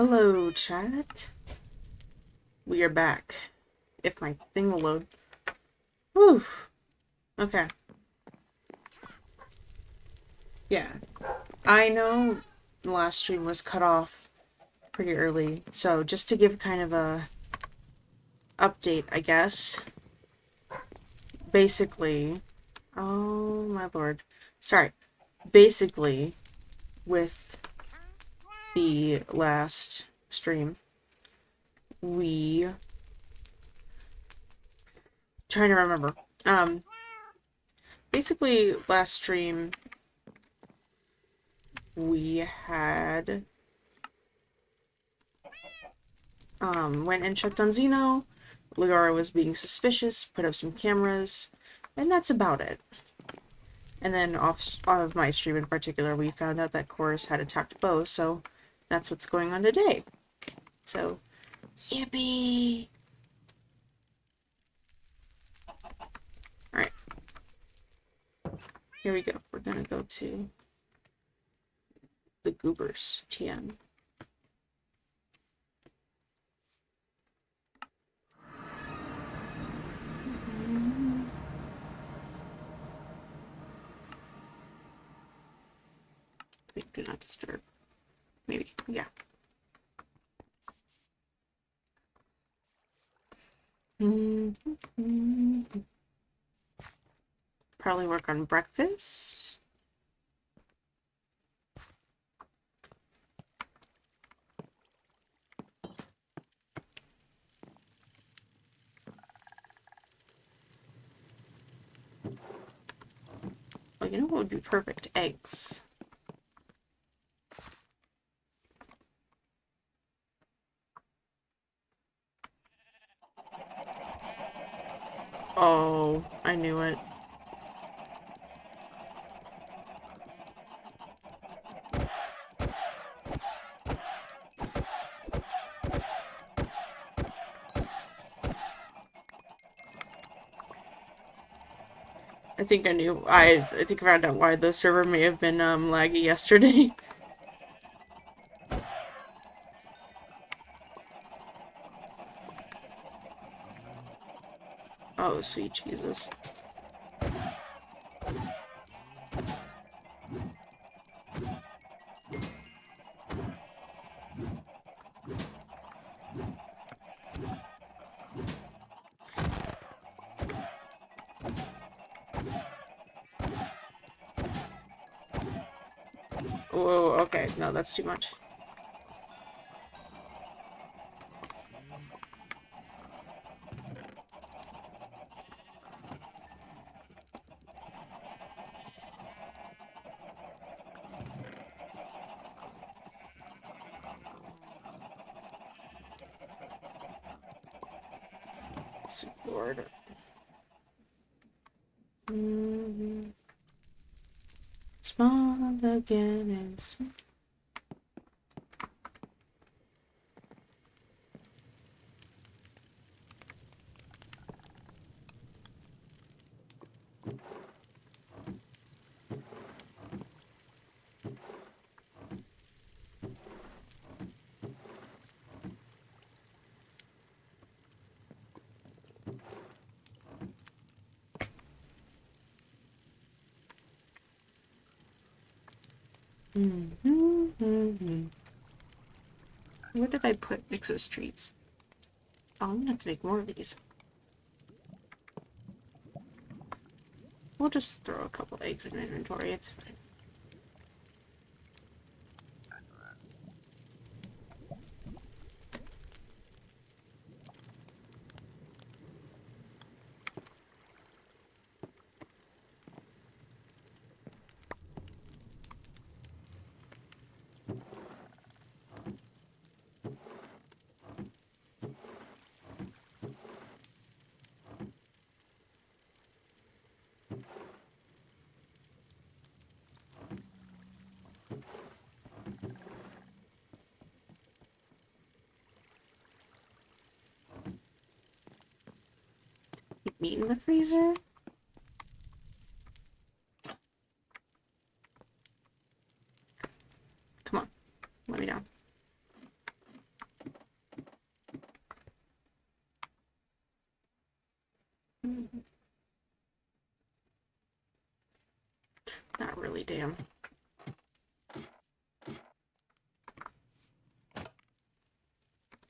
Hello, chat. We are back. If my thing will load. Whew. Okay. Yeah. I know the last stream was cut off pretty early, so just to give kind of a update, I guess. Basically, oh my lord. Sorry. Basically, with the last stream, we trying to remember. Basically last stream we had went and checked on Xeno. Ligara was being suspicious, put up some cameras, and that's about it. And then off of my stream in particular, we found out that Coris had attacked Bo, so that's what's going on today. So, yippee! Alright. Here we go. We're gonna go to the Goobers TM. I think do not disturb. Maybe. Yeah. Probably work on breakfast. Oh, you know what would be perfect? Eggs. Oh, I knew it. I think I knew. I think I found out why the server may have been laggy yesterday. Oh, sweet Jesus. Whoa, okay. No, that's too much. Sweet Lord. Small again and small. Where did I put Nix's treats? Oh, I'm gonna have to make more of these. We'll just throw a couple eggs in inventory, it's fine. Keep meat in the freezer? Come on, let me down. Not really, damn.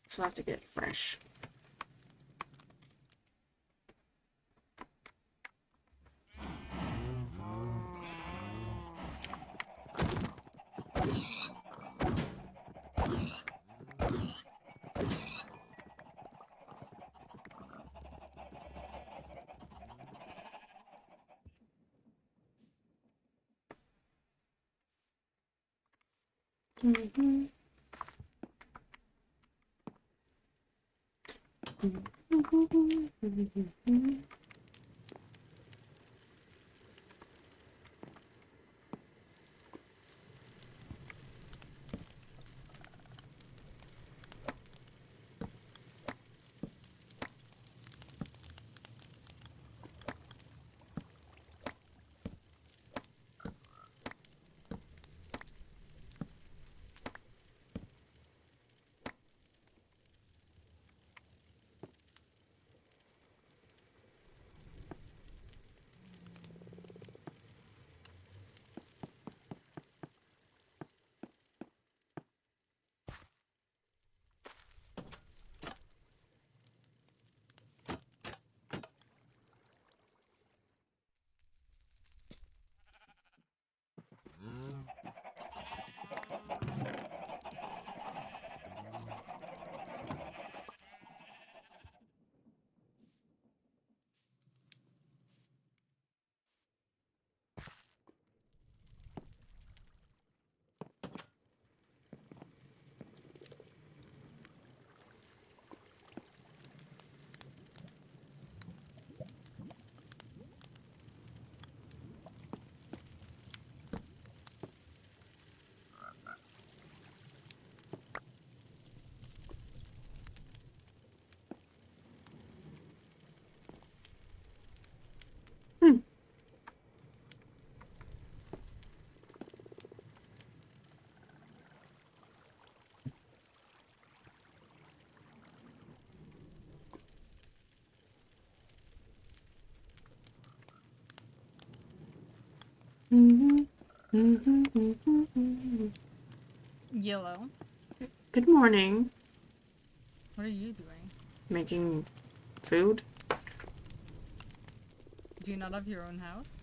So I'll have to get fresh. Mm-hmm. Hmm. Yellow. Good morning. What are you doing? Making food? Do you not have your own house?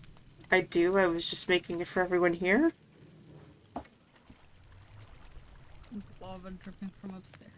I do. I was just making it for everyone here. There's lava dripping from upstairs.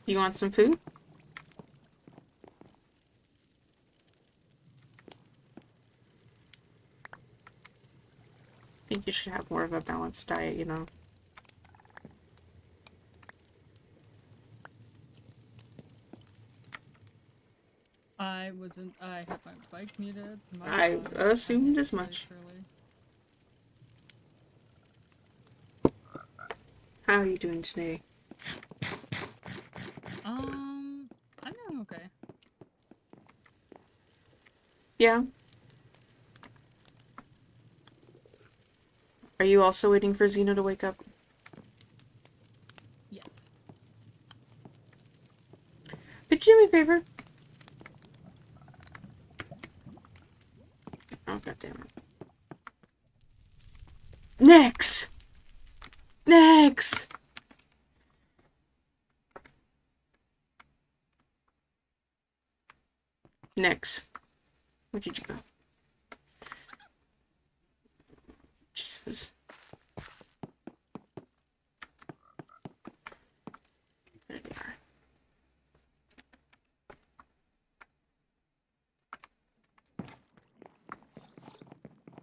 You want some food? I think you should have more of a balanced diet, you know. I had my bike muted. My I bad. assumed I as slowly, much. surely. How are you doing today? I'm doing okay. Yeah. Are you also waiting for Xena to wake up? Yes. Could you do me a favor? Oh, god damn it. Nix! Nix! Nix. Where'd you go? Jesus. There you are.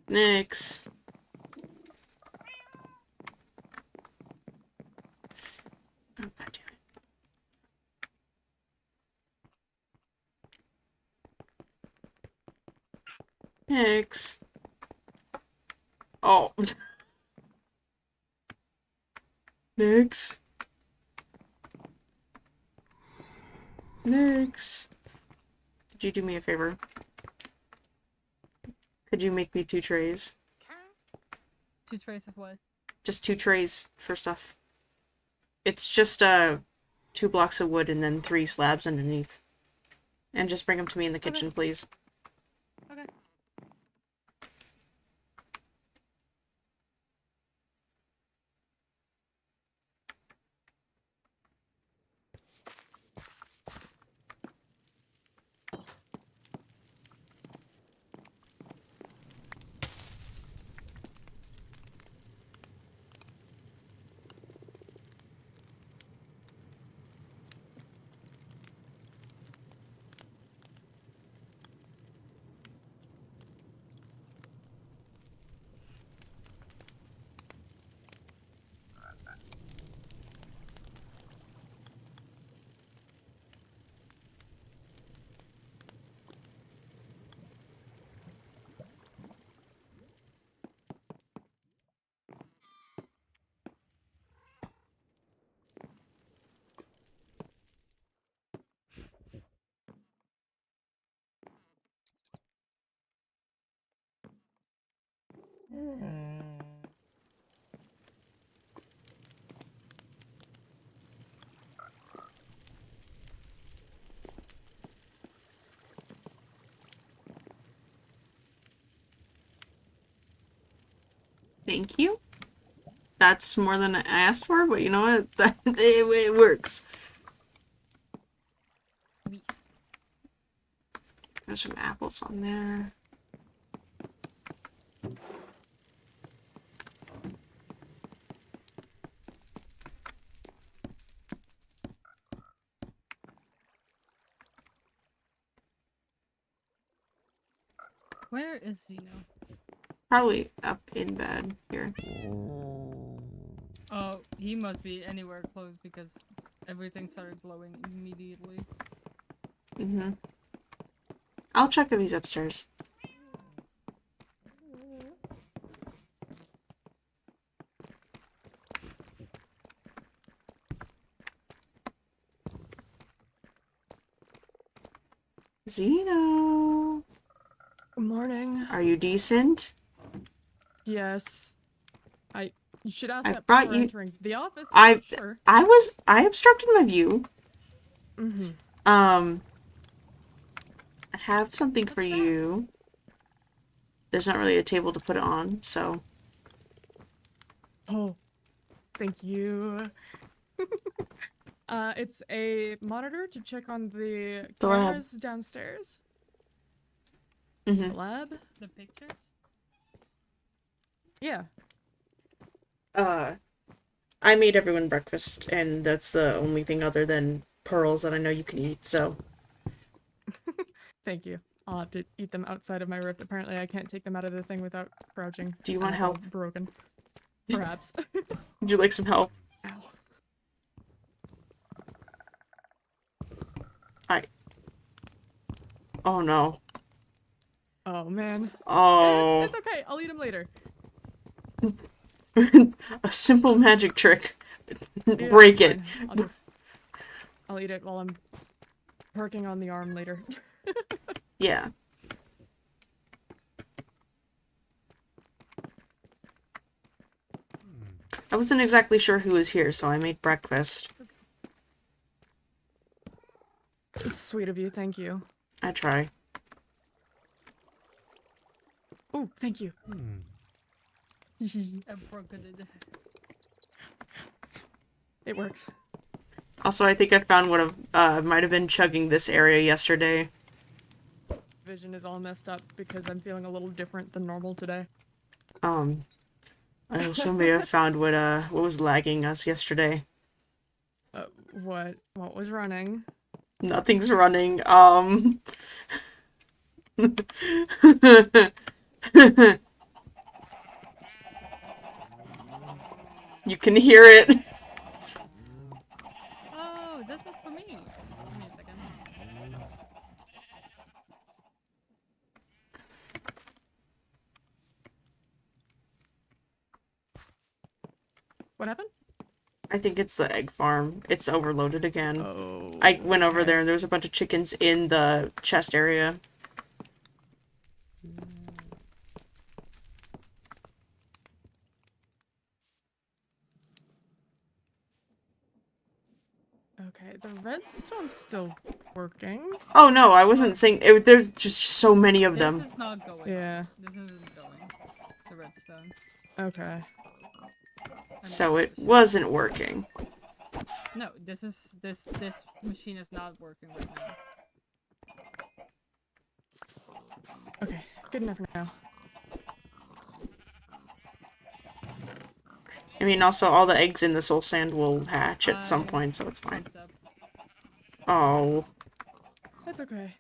Nix. Oh, god damn it. Nix. Oh. Nix. Nix. Could you do me a favor? Could you make me 2 trays? 2 trays of what? Just 2 trays for stuff. It's just 2 blocks of wood and then 3 slabs underneath. And just bring them to me in the kitchen, please. Okay. Thank you. That's more than I asked for, but you know what? It works. There's some apples on there. Where is Zeno? Probably up in bed here. Oh, he must be anywhere close because everything started glowing immediately. Mm-hmm. I'll check if he's upstairs. Zeno! Good morning. Are you decent? Yes. You should ask I that brought before you- entering the office. I Sure. I obstructed my view. Mm-hmm. I have something for What's that? you. There's not really a table to put it on, so. Oh, thank you. It's a monitor to check on the The lab. cameras downstairs. Mm-hmm. The lab? The pictures? Yeah. I made everyone breakfast, and that's the only thing other than pearls that I know you can eat, so. Thank you. I'll have to eat them outside of my rift. Apparently, I can't take them out of the thing without crouching. Do you and want that's all help? broken. Perhaps. Would you like some help? Ow. Oh no. Oh, man. Oh. It's okay. I'll eat them later. A simple magic trick. Yeah, Break it's it. fine. I'll eat it while I'm working on the arm later. Yeah. I wasn't exactly sure who was here, so I made breakfast. It's sweet of you, thank you. I try. Oh, thank you. I broke it. It works. Also, I think I found what might have been chugging this area yesterday. Vision is all messed up because I'm feeling a little different than normal today. I also may have found what was lagging us yesterday. What was running? Nothing's running. You can hear it. Oh, this is for me. Give me a second. What happened? I think it's the egg farm. It's overloaded again. Oh. I went over okay. there and there was a bunch of chickens in the chest area. Okay, the redstone's still working. Oh no, I wasn't saying it. There's just so many of them. This is not going. Yeah. This isn't going. The redstone. Okay. So it wasn't working. No, this machine is not working right now. Okay, good enough for now. I mean, also all the eggs in the soul sand will hatch at some point, so it's fine. Fucked up. Oh. That's okay.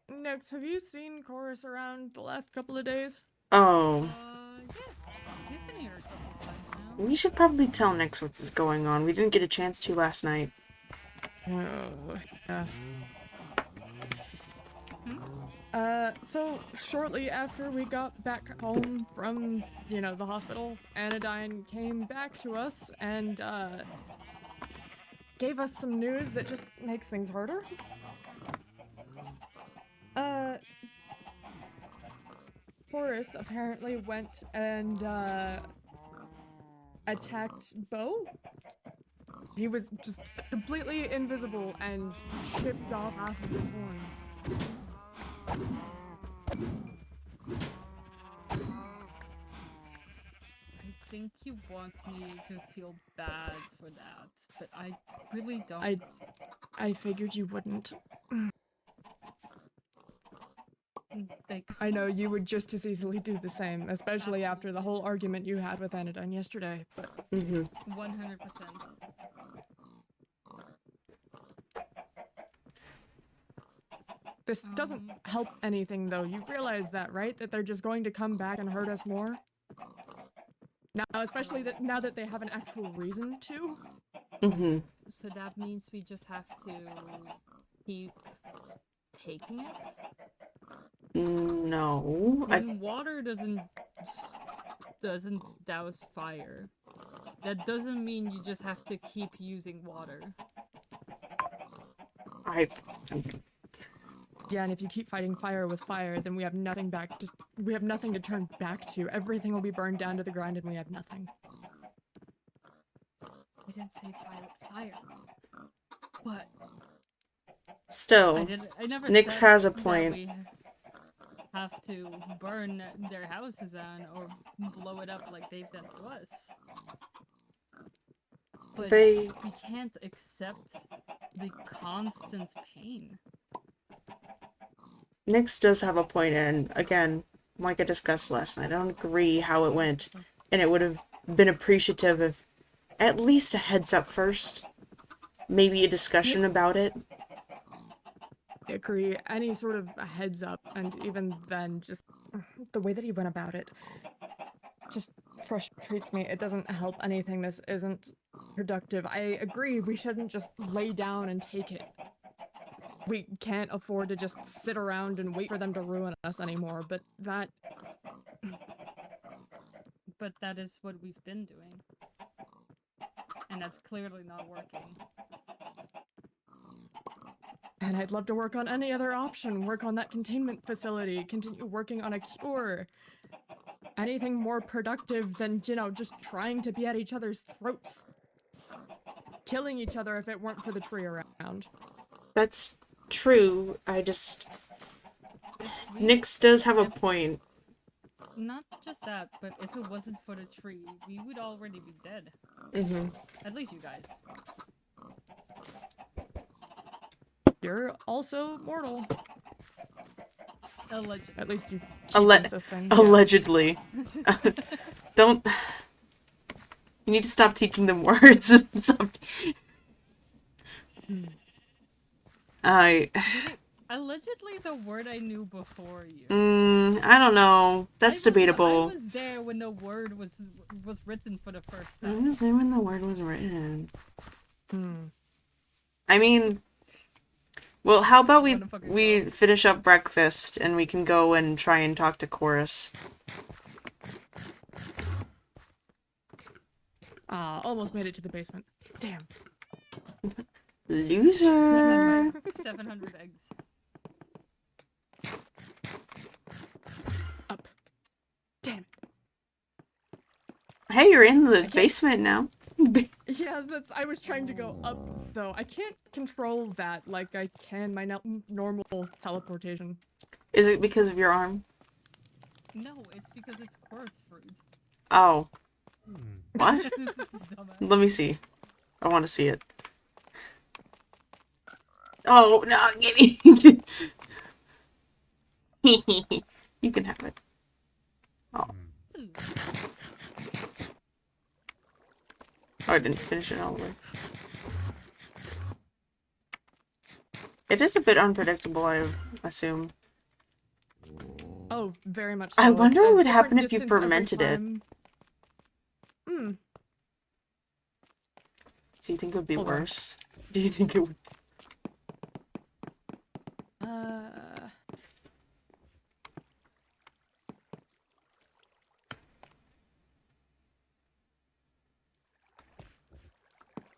Next, have you seen Coris around the last couple of days? Oh. Yeah. He's been here a couple of times now. We should probably tell Nix what's going on. We didn't get a chance to last night. Oh, yeah. So shortly after we got back home from, the hospital, Anodyne came back to us and, gave us some news that just makes things harder. Coris apparently went and, attacked Bo. He was just completely invisible and chipped off half of his horn. I think you want me to feel bad for that, but I really don't. I figured you wouldn't. Like, I know you would just as easily do the same, especially after the whole argument you had with Anodyne yesterday, but... 100%. This doesn't help anything, though. You realize that, right? That they're just going to come back and hurt us more? Now, especially now that they have an actual reason to? So that means we just have to keep taking it? No. When water doesn't douse fire, that doesn't mean you just have to keep using water. Yeah, and if you keep fighting fire with fire, then we have nothing to turn back to. Everything will be burned down to the ground and we have nothing. I didn't say fire with fire. But Still, I never Nix said has a that point. we have to burn their houses down or blow it up like they've done to us. But we can't accept the constant pain. Nix does have a point, and again, like I discussed last night, I don't agree how it went, and it would have been appreciative of at least a heads up first. Maybe a discussion about it. I agree. Any sort of a heads up, and even then, just the way that he went about it just frustrates me. It doesn't help anything. This isn't productive. I agree, we shouldn't just lay down and take it. We can't afford to just sit around and wait for them to ruin us anymore, but that... But that is what we've been doing. And that's clearly not working. And I'd love to work on any other option, work on that containment facility, continue working on a cure. Anything more productive than, just trying to be at each other's throats. Killing each other if it weren't for the tree around. That's true. I just... We, Nyx does have a if- point. Not just that, but if it wasn't for the tree, we would already be dead. Mm-hmm. At least you guys. You're also mortal. Allegedly. At least you keep Alle- insisting. Yeah. Allegedly. Don't... You need to stop teaching them words. Stop... I... Allegedly is a word I knew before you. I don't know. That's I debatable. was there when the word was written for the first I time. was there when the word was written. Hmm. I mean... Well, how about we Wanna fucking we go? finish up breakfast and we can go and try and talk to Coris. Almost made it to the basement. Damn. Loser! 700 eggs. Up. Damn it. Hey, you're in the can't- basement now. Yeah, I was trying to go up, though. I can't control that like I can my normal teleportation. Is it because of your arm? No, it's because it's coarse fruit. Oh. What? Dumbass. Let me see. I want to see it. Oh, no, give me. You can have it. Oh. Ooh. Oh, I didn't finish it all the way. It is a bit unpredictable, I assume. Oh, very much so. I wonder A what would different happen if you distance every fermented it. time. Hmm. Do you think it would be Hold on. worse? Do you think it would...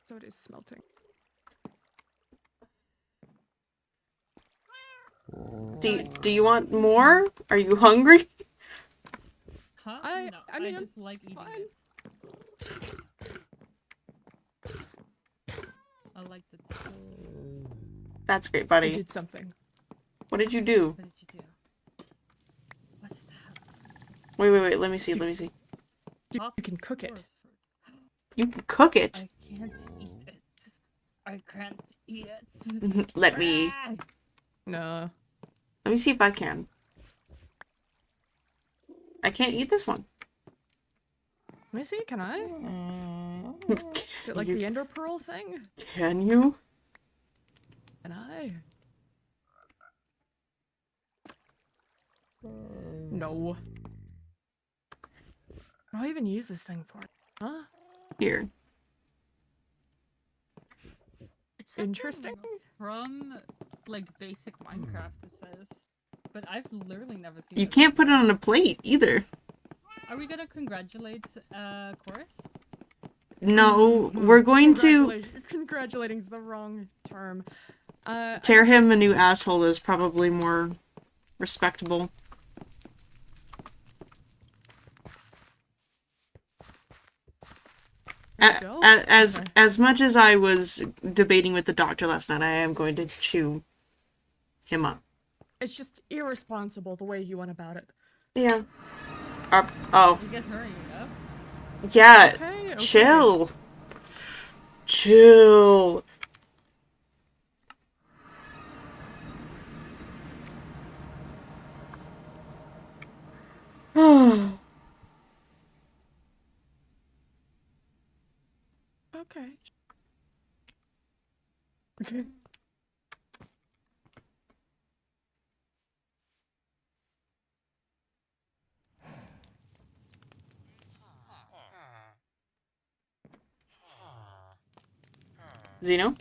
So it is smelting. Do you want more? Are you hungry? Huh? I mean, I I'm just like eating fine. it. I like the taste. That's great, I buddy. did something. What did you do? What did you do? What's that? Wait, let me see, let me see. You Popped can cook it. coarse fruit. You can cook it. I can't eat it. I can't eat it. Let me Ah! No. see if I can. I can't eat this one. Let me see, can I? Is it like You- the Ender Pearl thing? Can you? Can I? No. What do I even use this thing for? Huh? Here. It's something Interesting. From like basic Minecraft, it says. But I've literally never seen You it can't put it before. on a plate either. Are we gonna congratulate Coris? No, we're going to Congratulating's the wrong term. tear him a new asshole is probably more respectable. There you go. As Okay. as much as I was debating with the doctor last night, I am going to chew him up. It's just irresponsible the way you went about it. Yeah. Oh. You guys hurrying up? Yeah. Okay. Chill. Chill. Okay. Zeno,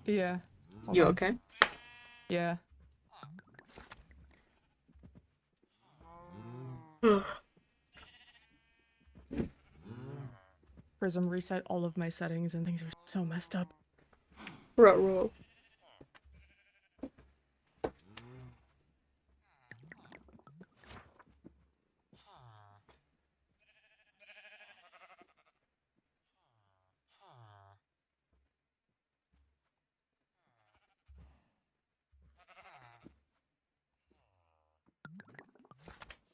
Yeah. Hold you on. okay? Yeah. Prism reset all of my settings and things are so messed up. Ruh-roh.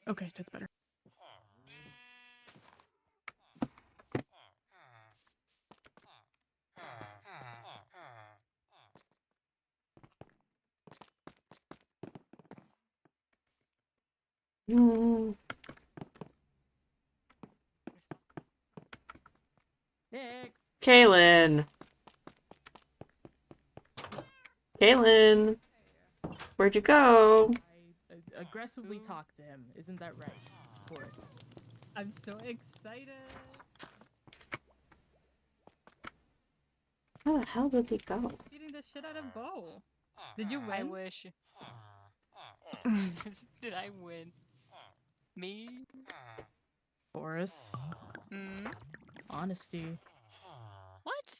Okay, that's better. Mm. Nix. Kaylin. Kaylin. Where'd you go? I aggressively talk to him. Isn't that right, Coris? I'm so excited. Where the hell did he go? Beating the shit out of Bo. Did you win? I wish. Did I win? Me? Coris? Mm? Honesty. What?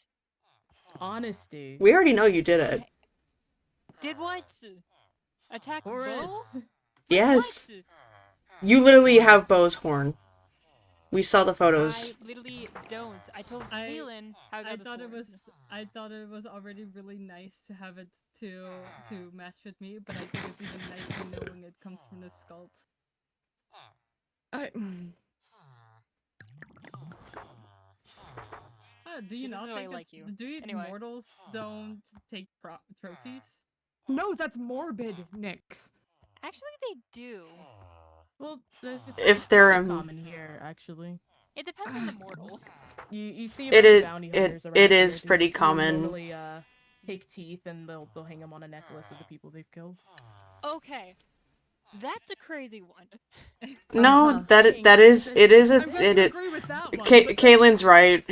Honesty. We already know you did it. Did what? Attack Coris. Bo? Yes. What? You literally have Bo's horn. We saw the photos. I literally don't. I told I- Kaylin how I got this horn. I thought it was already really nice to have it to match with me, but I think it's even nicer knowing it comes from the sculpt. Do you See, not this is why I think like you. do you Anyway. mortals don't take trophies? No, that's morbid, Nix. Actually, they do. Well, If they're pretty common here, actually. It depends on the mortal. You see It like is- bounty it- hunters around it here is who pretty common. Normally, take teeth and they'll hang them on a necklace of the people they've killed. Okay. That's a crazy one. No, Uh-huh. that is it is I'm a glad it you is. agree with that one. Kaylin's right.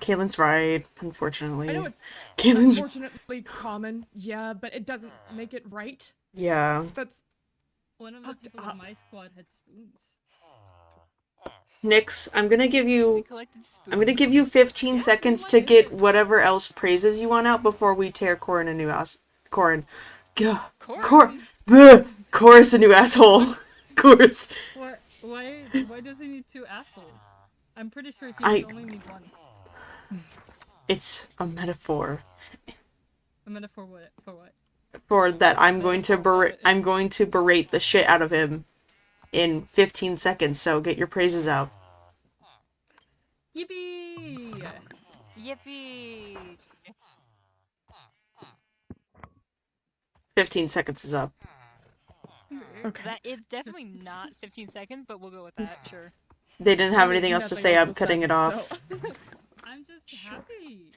Kaylin's right. Unfortunately, I know it's Kaylin's unfortunately common, yeah, but it doesn't make it right. yeah. That's One of the Fucked people up. in my squad had spoons. Nix, I'm gonna give We you collected spoons. I'm gonna give you 15 Yeah, seconds we to might get do it. whatever else praises you want out before we tear Corin a new ass. Corin, Gah. Corin. Chorus a new asshole. Chorus. Why does he need two assholes? I'm pretty sure he I- only need one. It's a metaphor A metaphor what? For what? for that I'm going to berate the shit out of him in 15 seconds. So get your praises out. Yippee! Yippee! 15 seconds is up. okay. That is definitely not 15 seconds, but we'll go with that. Sure. They didn't have anything else to Nothing say. else I'm was cutting said, it off. so- I'm just happy.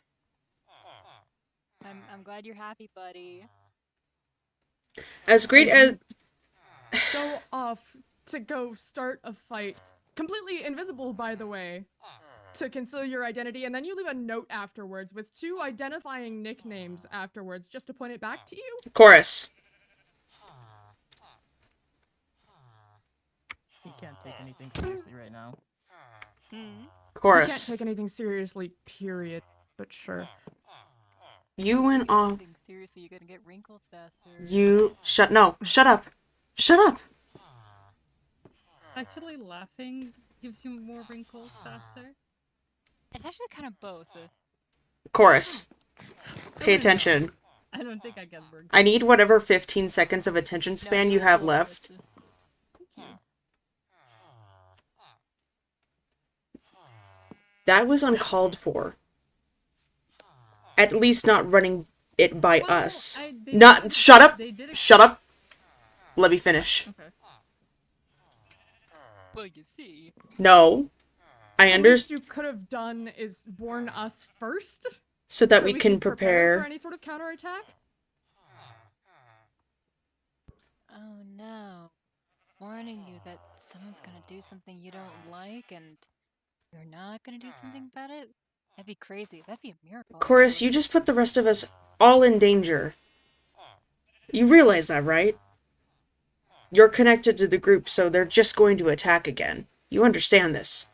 I'm glad you're happy, buddy. As great as Go off to go start a fight. Completely invisible, by the way. To conceal your identity, and then you leave a note afterwards with 2 identifying nicknames afterwards, just to point it back to you. Chorus. He can't take anything seriously right now. Hmm. You can't Chorus. take anything seriously, period. But sure. You went Take off. anything seriously, you're gonna get wrinkles faster. You shut up. Shut up. Actually, laughing gives you more wrinkles faster. It's actually kind of both. Chorus. Pay attention. I don't think I get wrinkles. I need whatever 15 seconds of attention span No, you you're have cool, left. Chris. That was uncalled for. At least not running it by Well, no, us. they Not did- shut up. They did Shut up. Let me finish. Okay. Well, you see. No. I The least understand you could have done is warn us first, so that so we can for prepare. any sort of counterattack. Oh no. Warning you that someone's gonna do something you don't like and you're not gonna do something about it? That'd be crazy. That'd be a miracle. Chorus, actually. you just put the rest of us all in danger. You realize that, right? You're connected to the group, so they're just going to attack again. You understand this.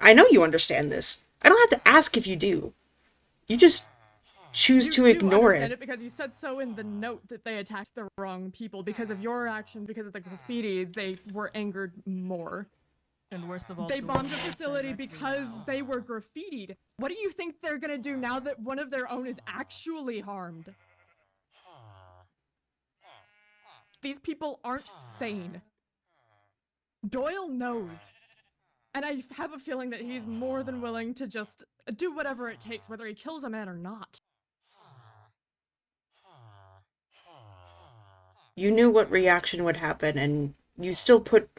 I know you understand this. I don't have to ask if you do. You just choose You to do ignore understand it. because you said so in the note that they attacked the wrong people. Because of your action, because of the graffiti, they were angered more. And worst of all, They the bombed the ones that facility directly because they were graffitied. What do you think they're gonna do now that one of their own is actually harmed? These people aren't sane. Doyle knows. And I have a feeling that he's more than willing to just do whatever it takes, whether he kills a man or not. You knew what reaction would happen, and you still put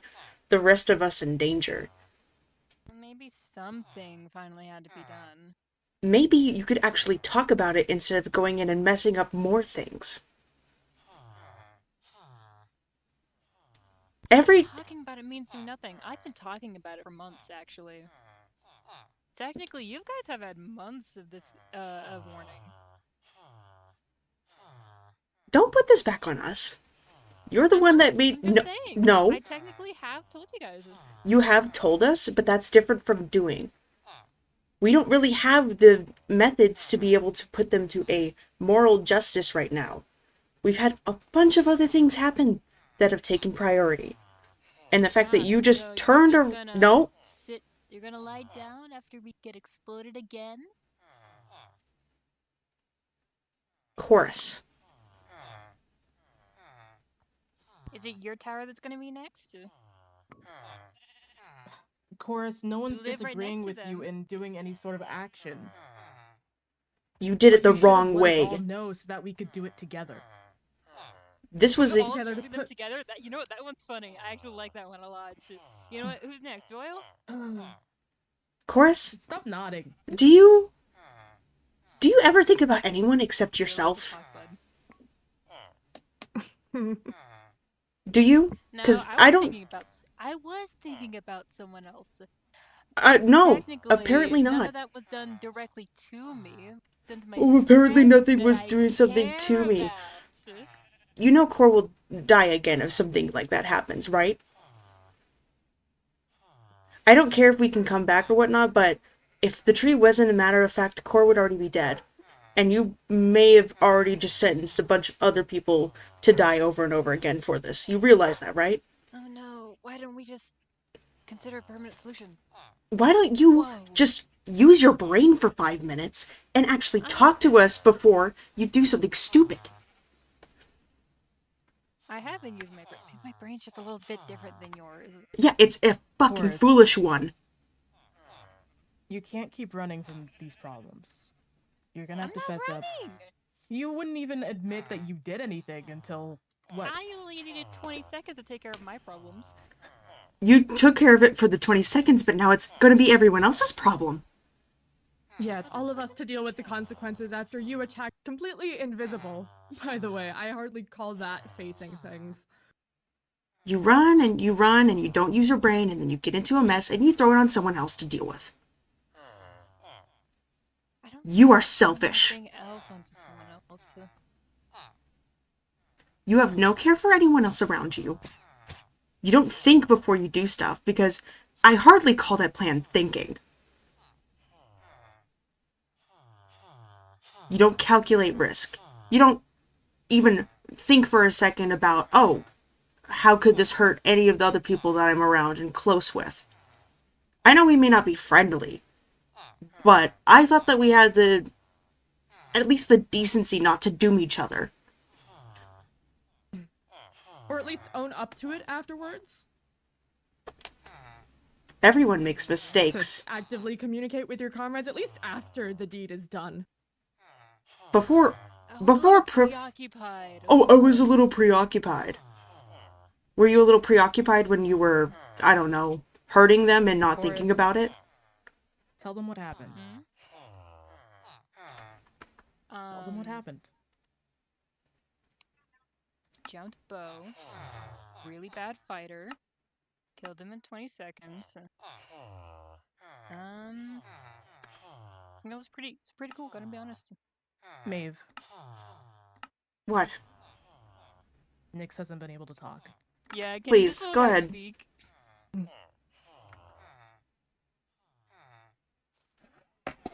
the rest of us in danger. Maybe something finally had to be done. Maybe you could actually talk about it instead of going in and messing up more things. Talking about it means nothing. I've been talking about it for months, actually. Technically, you guys have had months of this, of warning. Don't put this back on us. You're the one that made... I'm just saying. No. I technically have told you guys. You have told us, but that's different from doing. We don't really have the methods to be able to put them to a moral justice right now. We've had a bunch of other things happen that have taken priority. And the fact that you just So turned you're or... just gonna No. You're gonna lie down after we get exploded again? Coris. Is it your tower that's gonna be next? Coris, no one's live right disagreeing next to with you them. in doing any sort of action. You did it But the you should have wrong let us way. all know so that we could do it together. This was All together to joining them put- together? That, you know what? That one's funny. I actually like that one a lot. You know what? Who's next? Doyle? Coris, Stop nodding. do you ever think about anyone except yourself? Do you? No, 'Cause I I was don't- thinking about someone else. No, Technically, apparently None not. of that was done directly to me. Sent to my Oh, apparently friends nothing that was I doing something care to me. about. You know Cor will die again if something like that happens, right? I don't care if we can come back or whatnot, but if the tree wasn't a matter of fact, Cor would already be dead. And you may have already just sentenced a bunch of other people to die over and over again for this. You realize that, right? Oh no, why don't we just consider a permanent solution? Why don't you Whoa. just use your brain for 5 minutes and actually talk to us before you do something stupid? I have been using my brain. My brain's just a little bit different than yours. Yeah, it's a fucking Course. foolish one. You can't keep running from these problems. You're gonna have I'm to not fess up. running! You wouldn't even admit that you did anything until what? I only needed 20 seconds to take care of my problems. You took care of it for the 20 seconds, but now it's gonna be everyone else's problem. Yeah, it's all of us to deal with the consequences after you attack completely invisible. By the way, I hardly call that facing things. You run and you don't use your brain, and then you get into a mess and you throw it on someone else to deal with. I don't You are think selfish. anything else onto someone else. You have no care for anyone else around you. You don't think before you do stuff, because I hardly call that plan thinking. You don't calculate risk. You don't even think for a second about, oh, how could this hurt any of the other people that I'm around and close with? I know we may not be friendly, but I thought that we had at least the decency not to doom each other. Or at least own up to it afterwards. Everyone makes To mistakes. actively communicate with your comrades, at least after the deed is done. Before Preoccupied. Oh, I was a little preoccupied. Were you a little preoccupied when you were, I don't know, hurting them and not thinking Forrest. about it? Tell them what happened. Tell them what happened. Jumped Bo. Really bad fighter. Killed him in 20 seconds. It's pretty cool, gotta be honest. Maeve, What? Nyx hasn't been able to talk. Yeah, can Please, this little go guy ahead. speak?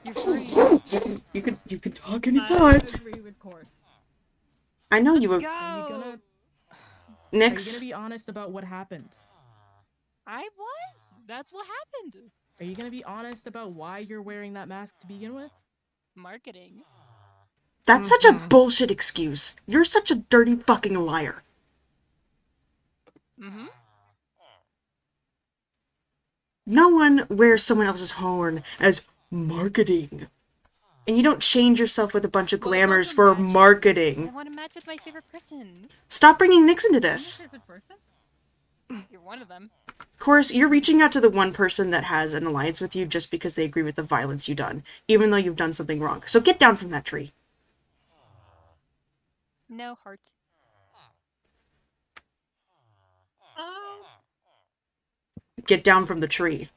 You're free. You could talk I anytime. agree with Coris. I know you Let's were. go. Are you gonna Nyx, be honest about what happened? I was. That's what happened. Are you gonna be honest about why you're wearing that mask to begin with? Marketing. that's such a bullshit excuse. You're such a dirty fucking liar. Mm-hmm. No one wears someone else's horn as marketing. And you don't change yourself with a bunch of Well, it's glamours also for matching. I marketing. want to match with my favorite person. Stop bringing Nyx into I'm your this. favorite person? You're one of them. Coris, you're reaching out to the one person that has an alliance with you just because they agree with the violence you've done, even though you've done something wrong. So get down from that tree. No heart. Get down from the tree.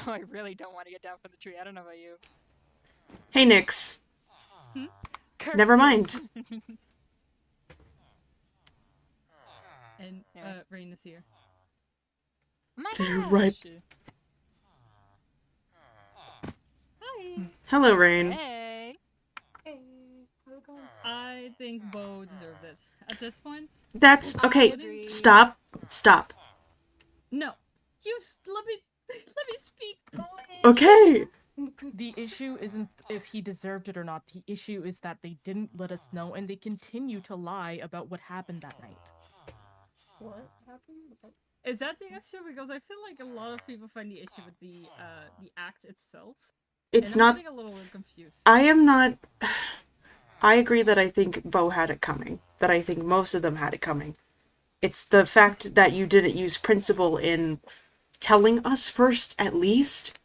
No, I really don't want to get down from the tree. I don't know about you. Hey, Nyx. Curses. Never mind. And Yeah. Rain is here. Oh my You're gosh. right. Hi. Hello, Rain. Hey. I think Bo deserved it. At this point, That's okay. agree. Stop. Stop. no. Let me speak, please. Okay. The issue isn't if he deserved it or not. The issue is that they didn't let us know, and they continue to lie about what happened that night. What happened? Is that the issue? Because I feel like a lot of people find the issue with the act itself. It's and I'm not. getting a little bit confused. I am not. I agree that I think Bo had it coming. That I think most of them had it coming. It's the fact that you didn't use principle in telling us first, at least.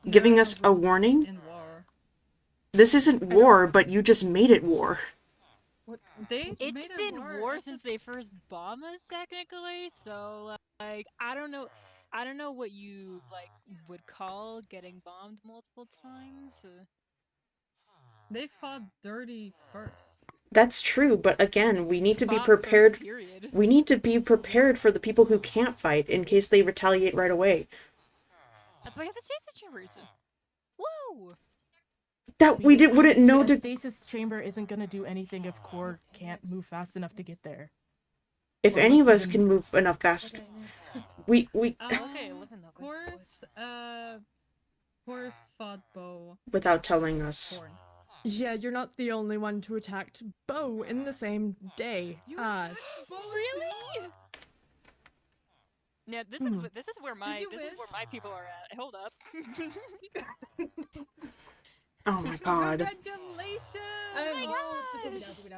Giving There are us a rules warning. in war. This isn't war, but you just made it war. It's made a been war it's since just- they first bombed us, technically. So, like, I don't know what you like would call getting bombed multiple times. They fought dirty first. That's true, but again, we need to be Fought first, prepared. period. We need to be prepared for the people who can't fight in case they retaliate right away. That's why I have the stasis chambers. Whoa! That we wouldn't know A to. stasis chamber isn't gonna do anything if Core can't move fast enough to get there. If Or any of like us even- can move enough fast, we Okay, live in the Chorus, Chorus fought Bo without telling us. Horn. Yeah, you're not the only one to attack Bo in the same day. Really? Yeah, this is where my you this is win? where my people are at. Hold up. Oh my god. Congratulations!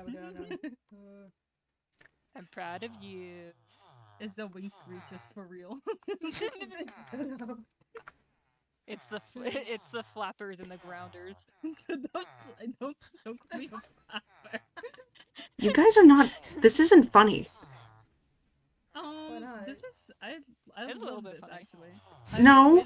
I'm proud of you. Is the wink reaches for real? It's the flappers and the grounders. don't call me a flapper. You guys are not. This isn't funny. This is I It's a little love bit this funny. actually. No.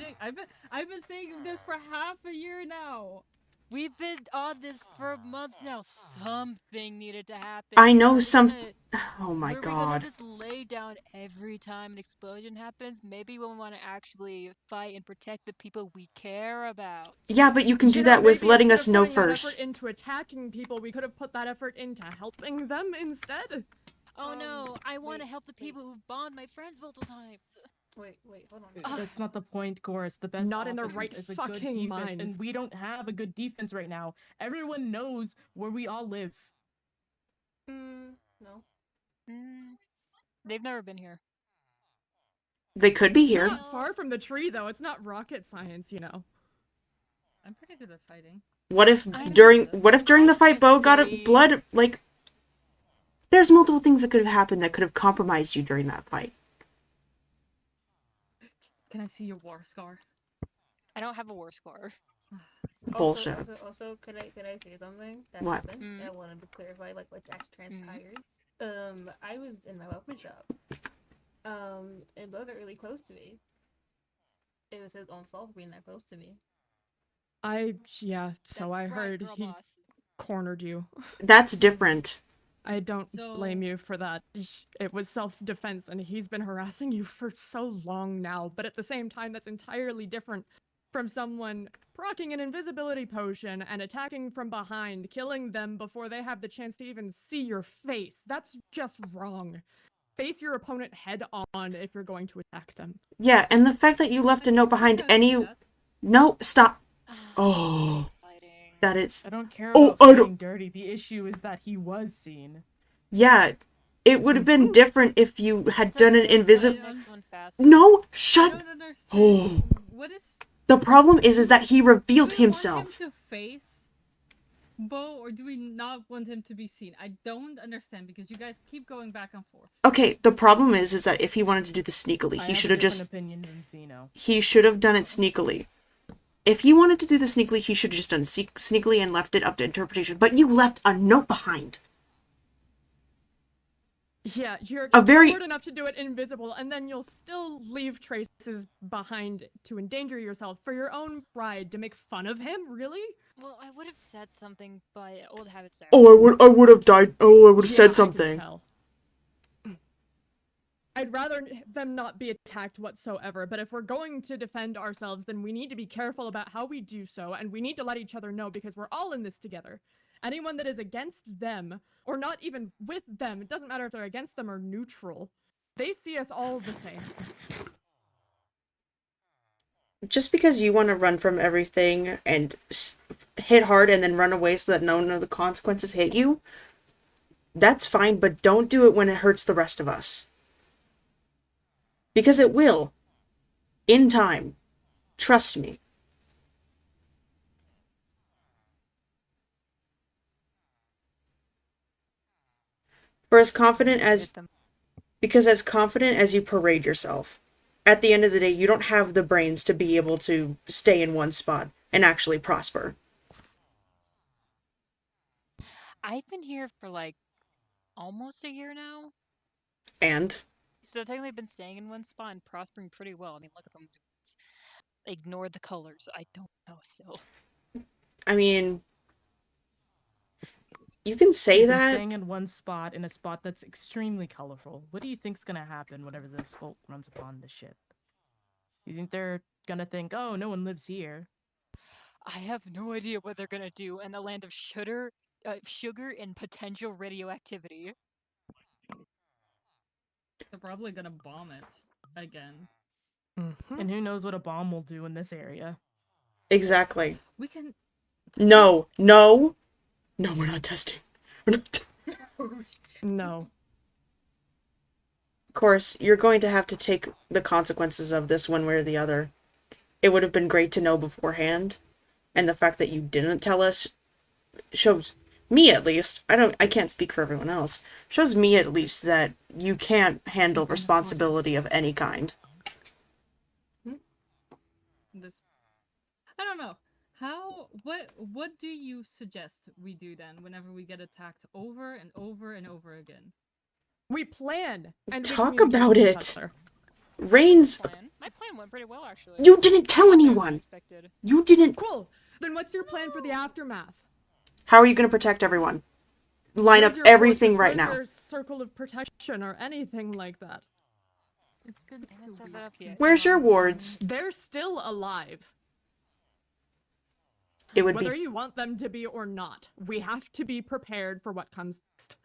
I've been saying this for half a year now. We've been on this for months now. Something needed to happen. I know Are we some. gonna- Oh my Were we gonna god. just lay down every time an explosion happens? Maybe we want to actually fight and protect the people we care about. Yeah, but you can do You that know, with maybe letting instead us of know putting that first. effort into attacking people, we could have put that effort into helping them instead. Oh no, I want to help the people who've bombed my friends multiple times. Wait, hold on. That's not the point, Chorus. The best Not in the offense right is a good fucking defense, minds. and we don't have a good defense right now. Everyone knows where we all live. No. They've never been here. They could be here. Not far from the tree, though. It's not rocket science, you know. I'm pretty good at fighting. What if I know during this. the fight Bo got Honestly- blood? Like, there's multiple things that could have happened that could have compromised you during that fight. Can I see your war scar? I don't have a war score. Bullshit. Also, could I say something that What? happened? That I wanted to clarify, like what just transpired. I was in my weapon shop. And Bo got really close to me. It was his own fault for being that close to me. Yeah, so I That's right, heard girl he boss. cornered you. That's different. I don't So- blame you for that. It was self-defense, and he's been harassing you for so long now. But at the same time, that's entirely different from someone proccing an invisibility potion and attacking from behind, killing them before they have the chance to even see your face. That's just wrong. Face your opponent head on if you're going to attack them. Yeah, and the fact that you left a note behind Can I any. do that? No, stop. Oh, Fighting. that is. I don't care Oh, about I fighting don't- dirty. The issue is that he was seen. Yeah, It would have been different if you had It's done an okay, invisible. run next one fast. No, I shut. don't understand. Oh. What is? The problem is that he Do revealed we himself. want him to face Bo, or do we not want him to be seen? I don't understand because you guys keep going back and forth. Okay, the problem is that if he wanted to do this sneakily, I he have should a have different just. opinion than Zeno. He should have done it sneakily. If he wanted to do the sneakily, he should have just done sneakily and left it up to interpretation. But you left a note behind. Yeah, you're A very- forward enough to do it invisible, and then you'll still leave traces behind to endanger yourself for your own pride to make fun of him. Really? Well, I would have said something, but old habits die. Oh, I would have died. Oh, I would have Yeah, I said could something. tell. I'd rather them not be attacked whatsoever, but if we're going to defend ourselves, then we need to be careful about how we do so, and we need to let each other know because we're all in this together. Anyone that is against them, or not even with them, it doesn't matter if they're against them or neutral, they see us all the same. Just because you want to run from everything and hit hard and then run away so that none of the consequences hit you, that's fine, but don't do it when it hurts the rest of us. Because it will. In time. Trust me. For as confident as... Because as confident as you parade yourself, at the end of the day, you don't have the brains to be able to stay in one spot and actually prosper. I've been here for like almost a year now. And? So technically I've been staying in one spot and prospering pretty well. I mean, look at them. Ignore the colors. I don't know still. I mean... You can say You've been that. staying in one spot, in a spot that's extremely colorful. What do you think's gonna happen whenever the Skulk runs upon the ship? You think they're gonna think, oh, no one lives here? I have no idea what they're gonna do in the land of sugar and potential radioactivity. They're probably gonna bomb it again. And who knows what a bomb will do in this area? Exactly. We can. No, we're not testing. We're not. No. Of course, you're going to have to take the consequences of this one way or the other. It would have been great to know beforehand, and the fact that you didn't tell us shows me at least, I can't speak for everyone else, shows me at least that you can't handle responsibility of any kind. I don't know. What do you suggest we do then whenever we get attacked over and over and over again? We plan and we Talk communicate about with each it. other. Rain's... My plan went pretty well, actually. You didn't tell anyone! Expected. You didn't... Cool. Then what's your plan for the aftermath? How are you going to protect everyone? Line Where's up your everything fortress? right Where's now. your circle of protection or anything like that? It's been I haven't set that up yet. Where's your wards? They're still alive. It would Whether be... you want them to be or not, we have to be prepared for what comes next.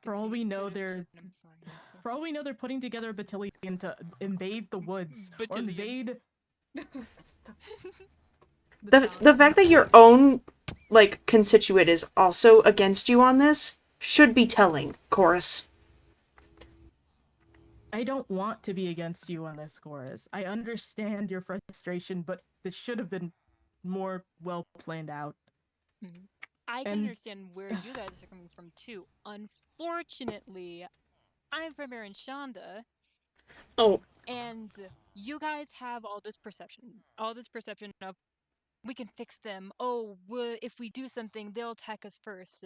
For all we know, they're putting together a battalion to invade the woods. Or invade... The fact that your own, constituent is also against you on this should be telling, Coris. I don't want to be against you on this, Coris. I understand your frustration, but this should have been more well planned out. I can understand where you guys are coming from too. Unfortunately, I'm from Aaron Shonda. Oh. And you guys have all this perception of we can fix them. Oh, if we do something, they'll attack us first.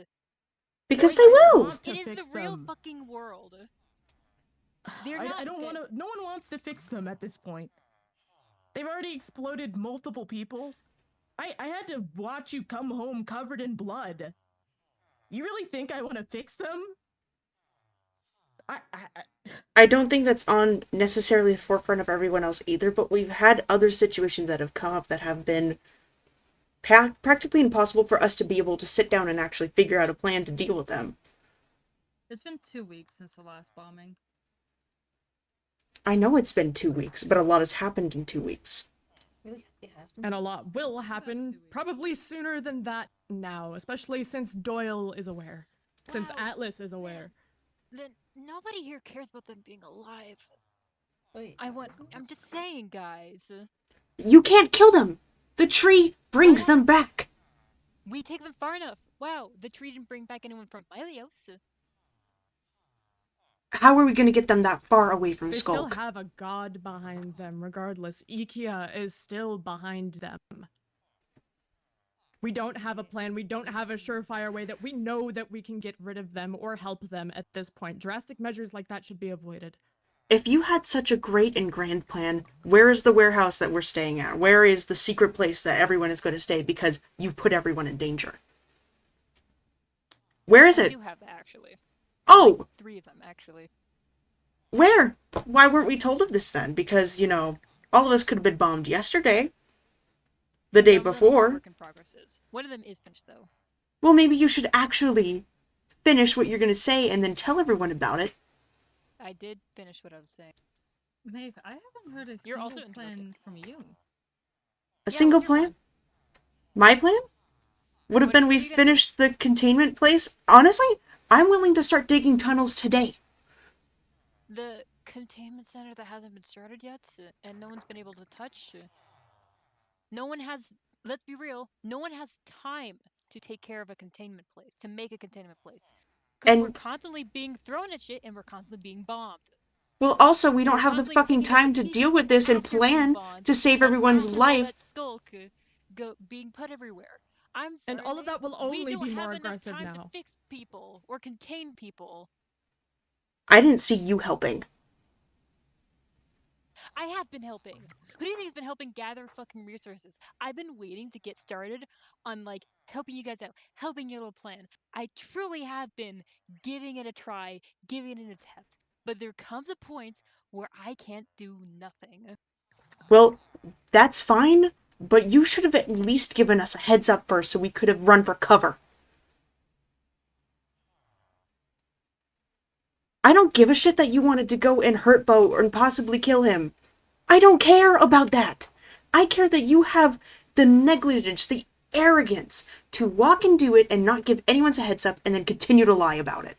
Because they will. It is the real fucking world. I don't want to. No one wants to fix them at this point. They've already exploded multiple people. I had to watch you come home covered in blood. You really think I want to fix them? I don't think that's on necessarily the forefront of everyone else either, but we've had other situations that have come up that have been practically impossible for us to be able to sit down and actually figure out a plan to deal with them. It's been 2 weeks since the last bombing. I know it's been 2 weeks, but a lot has happened in 2 weeks. Really? It has been? And a lot will happen probably sooner than that now, especially since Doyle is aware. Since Atlas is aware. then nobody here cares about them being alive. Wait, I'm just saying, guys. You can't kill them! The tree brings them back! We take them far enough. Wow, the tree didn't bring back anyone from Mylios. How are we gonna get them that far away from They Skulk? still have a god behind them, regardless. Ikia is still behind them. We don't have a plan. We don't have a surefire way that we know that we can get rid of them or help them at this point. Drastic measures like that should be avoided. If you had such a great and grand plan, where is the warehouse that we're staying at? Where is the secret place that everyone is going to stay because you've put everyone in danger? Where is I it? do have that, actually. Oh! 3 of them, actually. Where? Why weren't we told of this then? Because, all of us could have been bombed yesterday. The day Some of them are before. work in progresses. One of them is finished, though. Well, maybe you should actually finish what you're going to say and then tell everyone about it. I did finish what I was saying. Maeve, I haven't heard a You're single also plan interrupting. from you. A Yeah, single what's your plan? My plan? Would have What been are we you gonna do? finished the containment place. Honestly, I'm willing to start digging tunnels today. The containment center that hasn't been started yet, and no one's been able to touch. No one has, let's be real, no one has time to take care of a containment place, to make a containment place. Because we're And, constantly being thrown at shit and we're constantly being bombed. well, also, we don't We're have the constantly fucking picking up time the to pieces deal with this and after being plan bombed, to save and everyone's after all life. that skulk being put everywhere. I'm sorry, And all of that will we only don't be have more enough aggressive time to now. fix people or contain people. I didn't see you helping. I have been helping. Who do you think has been helping gather fucking resources? I've been waiting to get started on, like, helping you guys out, helping your little plan. I truly have been giving it a try, giving it an attempt. But there comes a point where I can't do nothing. Well, that's fine, but you should have at least given us a heads up first so we could have run for cover. I don't give a shit that you wanted to go and hurt Bo and possibly kill him. I don't care about that. I care that you have the negligence, the arrogance to walk and do it and not give anyone a heads up and then continue to lie about it.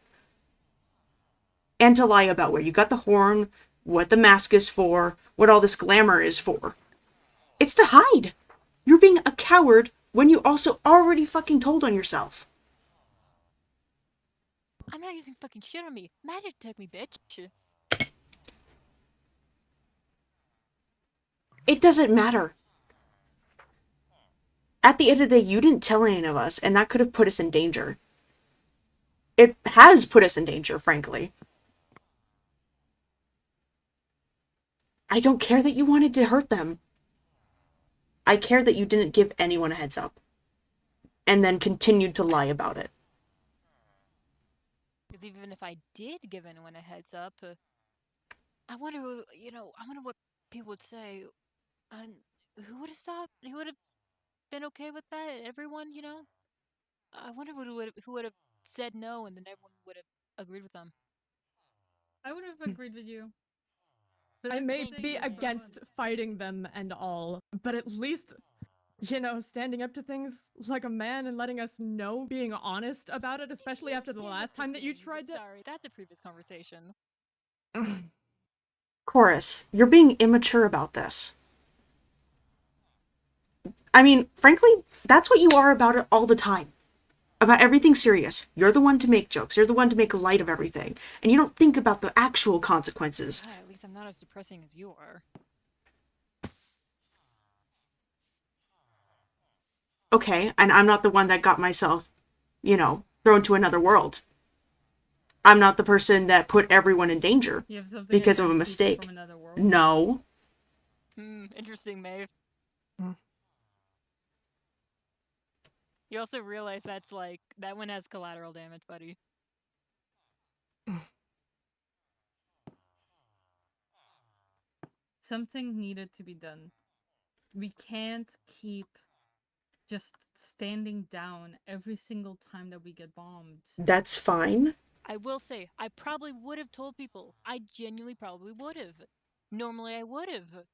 And to lie about where you got the horn, what the mask is for, what all this glamour is for. It's to hide. You're being a coward when you also already fucking told on yourself. I'm not using fucking shit on me. Magic took me, bitch. It doesn't matter. At the end of the day, you didn't tell any of us, and that could have put us in danger. It has put us in danger, frankly. I don't care that you wanted to hurt them. I care that you didn't give anyone a heads up. And then continued to lie about it. Because even if I did give anyone a heads up, I wonder, I wonder what people would say. And who would have stopped? Who would have been okay with that? Everyone, I wonder who would have said no, and then everyone would have agreed with them. I would have agreed with you. But I may everything be is fun. against fighting them and all, but at least, standing up to things like a man and letting us know, being honest about it, especially after the Stand up last to time that you things. tried to. Sorry, that's a previous conversation. Coris, you're being immature about this. I mean, frankly, that's what you are about it all the time. About everything serious. You're the one to make jokes. You're the one to make light of everything. And you don't think about the actual consequences. At least I'm not as depressing as you are. Okay, and I'm not the one that got myself, thrown to another world. I'm not the person that put everyone in danger You have something because of a against people mistake. from another world? No. Interesting, Maeve. Mm. You also realize that one has collateral damage, buddy. Something needed to be done. We can't keep just standing down every single time that we get bombed. That's fine. I will say, I probably would have told people. I genuinely probably would have. Normally, I would have.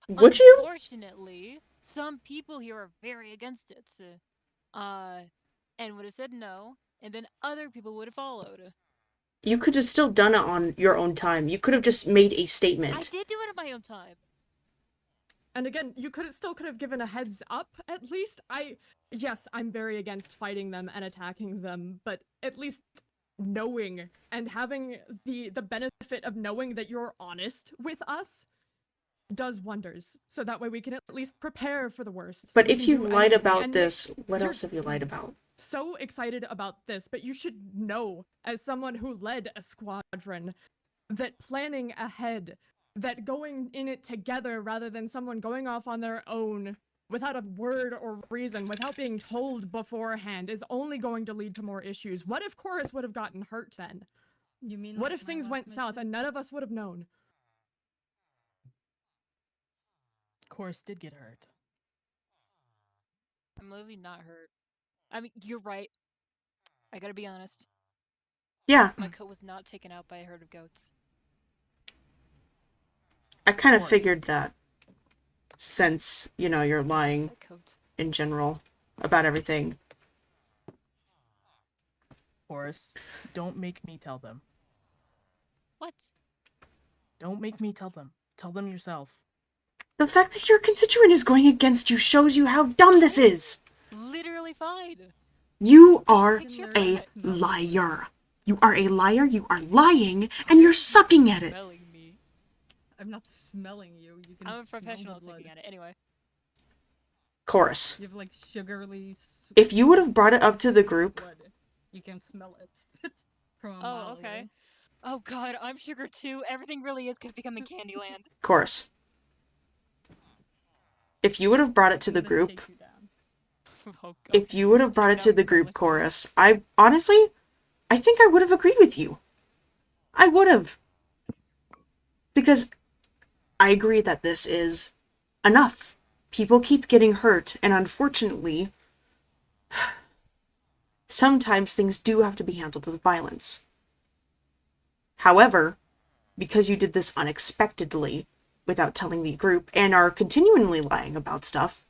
Would you? Unfortunately, some people here are very against it. And would have said no, and then other people would have followed. You could have still done it on your own time. You could have just made a I statement. did do it at my own time. And again, you still could have given a heads up, at least. Yes, I'm very against fighting them and attacking them, but at least knowing and having the benefit of knowing that you're honest with us does wonders. So that way we can at least prepare for the worst. So But we if can you do lied anything. about And this, what you're else have you lied about? so excited about this, but you should know, as someone who led a squadron, that planning ahead, that going in it together rather than someone going off on their own without a word or reason, without being told beforehand, is only going to lead to more issues. What if Coris would have gotten hurt then? You mean What like if my things last went south mission? and none of us would have known? Coris did get hurt. I'm literally not hurt. I mean, you're right. I gotta be honest. Yeah, My coat was not taken out by a herd of goats. I kind of Course. figured that. Since, you're lying That coat's in general about everything. Coris, don't make me tell them. what? Don't make me tell them. Tell them yourself. The fact that your constituent is going against you shows you how dumb this is. Literally fine. You are Picture a it. liar. You are a liar, you are lying, and you're sucking at it. Smelling me. I'm not smelling you. You can I'm a smell the professional at blood. looking at it. Anyway. Course. You have like sugarly. If you would have brought it up to the group, blood. You can smell it from a Oh, mile okay. away. Oh god, I'm sugar too. Everything really is becoming Candyland. Course. If you would have brought it to I'm the gonna group, shake you down. Oh god. if you would have brought it to the group, Smelling. Chorus, I think I would have agreed with you. I would have. Because I agree that this is enough. People keep getting hurt, and unfortunately, sometimes things do have to be handled with violence. However, because you did this unexpectedly, without telling the group, and are continually lying about stuff,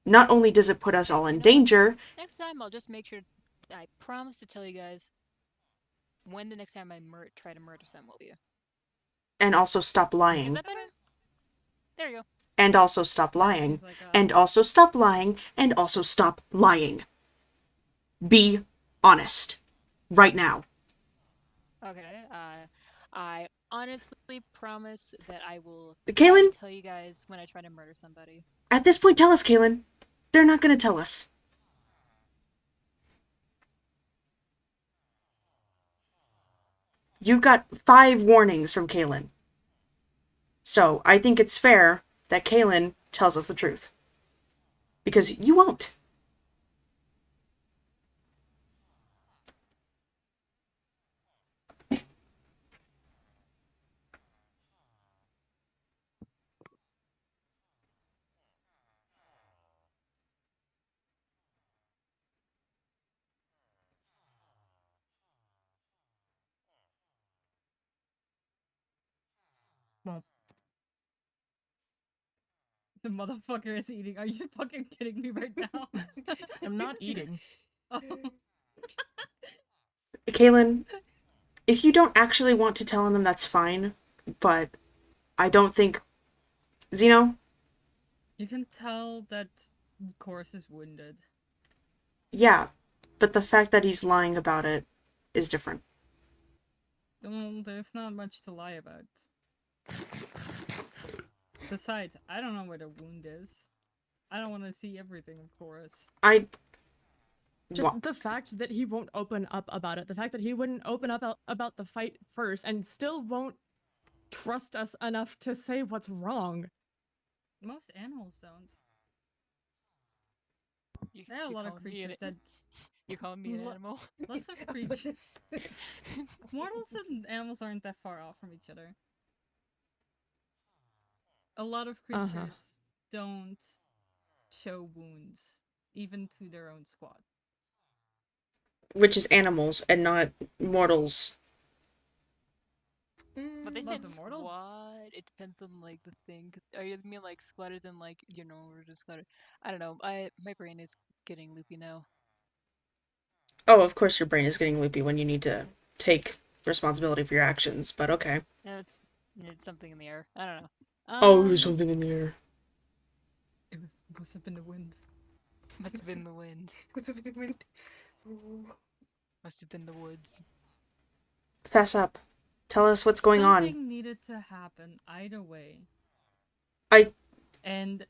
not only does it put us all in danger, Next time I'll just make sure I promise to tell you guys when the next time I try to murder someone will be. and also stop Is lying, that better? There you go. and also stop lying, Seems like and also stop lying, and also stop lying. Be honest. Right now. Okay. I honestly promise that I will Kaylin, tell you guys when I try to murder somebody. at this point, tell us, Kaylin. They're not gonna tell us. You got 5 warnings from Kaylin. So, I think it's fair that Kaylin tells us the truth. Because you won't. Well, The motherfucker is eating. Are you fucking kidding me right now? I'm not eating. Oh. Kaylin, if you don't actually want to tell them, that's fine. But I don't think... Zeno? You can tell that Coris is wounded. Yeah, but the fact that he's lying about it is different. Well, there's not much to lie about. Besides, I don't know where the wound is. I don't want to see everything, of course. Just the fact that he won't open up about it, the fact that he wouldn't open up about the fight first and still won't trust us enough to say what's wrong. Most animals don't. You, There are a you lot of calling me creatures that... You calling me an Lo- animal? Lots of creatures... Mortals and animals aren't that far off from each other. A lot of creatures don't show wounds, even to their own squad. Which is animals and not mortals. But they Lots said of mortals? squad. It depends on like the thing. Are you mean like squatters and like or just squatter? I don't know. My brain is getting loopy now. Oh, of course your brain is getting loopy when you need to take responsibility for your actions, but okay. It's something in the air. I don't know. Oh, there's something in the air. It must have been the wind. Must have been the wind. What's up with the wind? Must have been the woods. Fess up. Tell us what's going on. Something needed to happen either way. And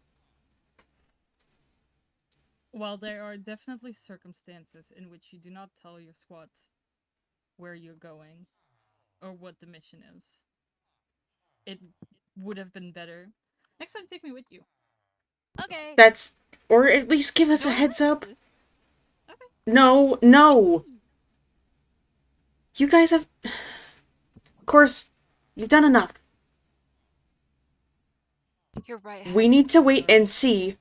while there are definitely circumstances in which you do not tell your squad where you're going or what the mission is, it would have been better. Next time, take me with you. Okay. Or at least give us a No, heads up. okay. No. You guys have... Of course, you've done enough. You're right. We need to wait and see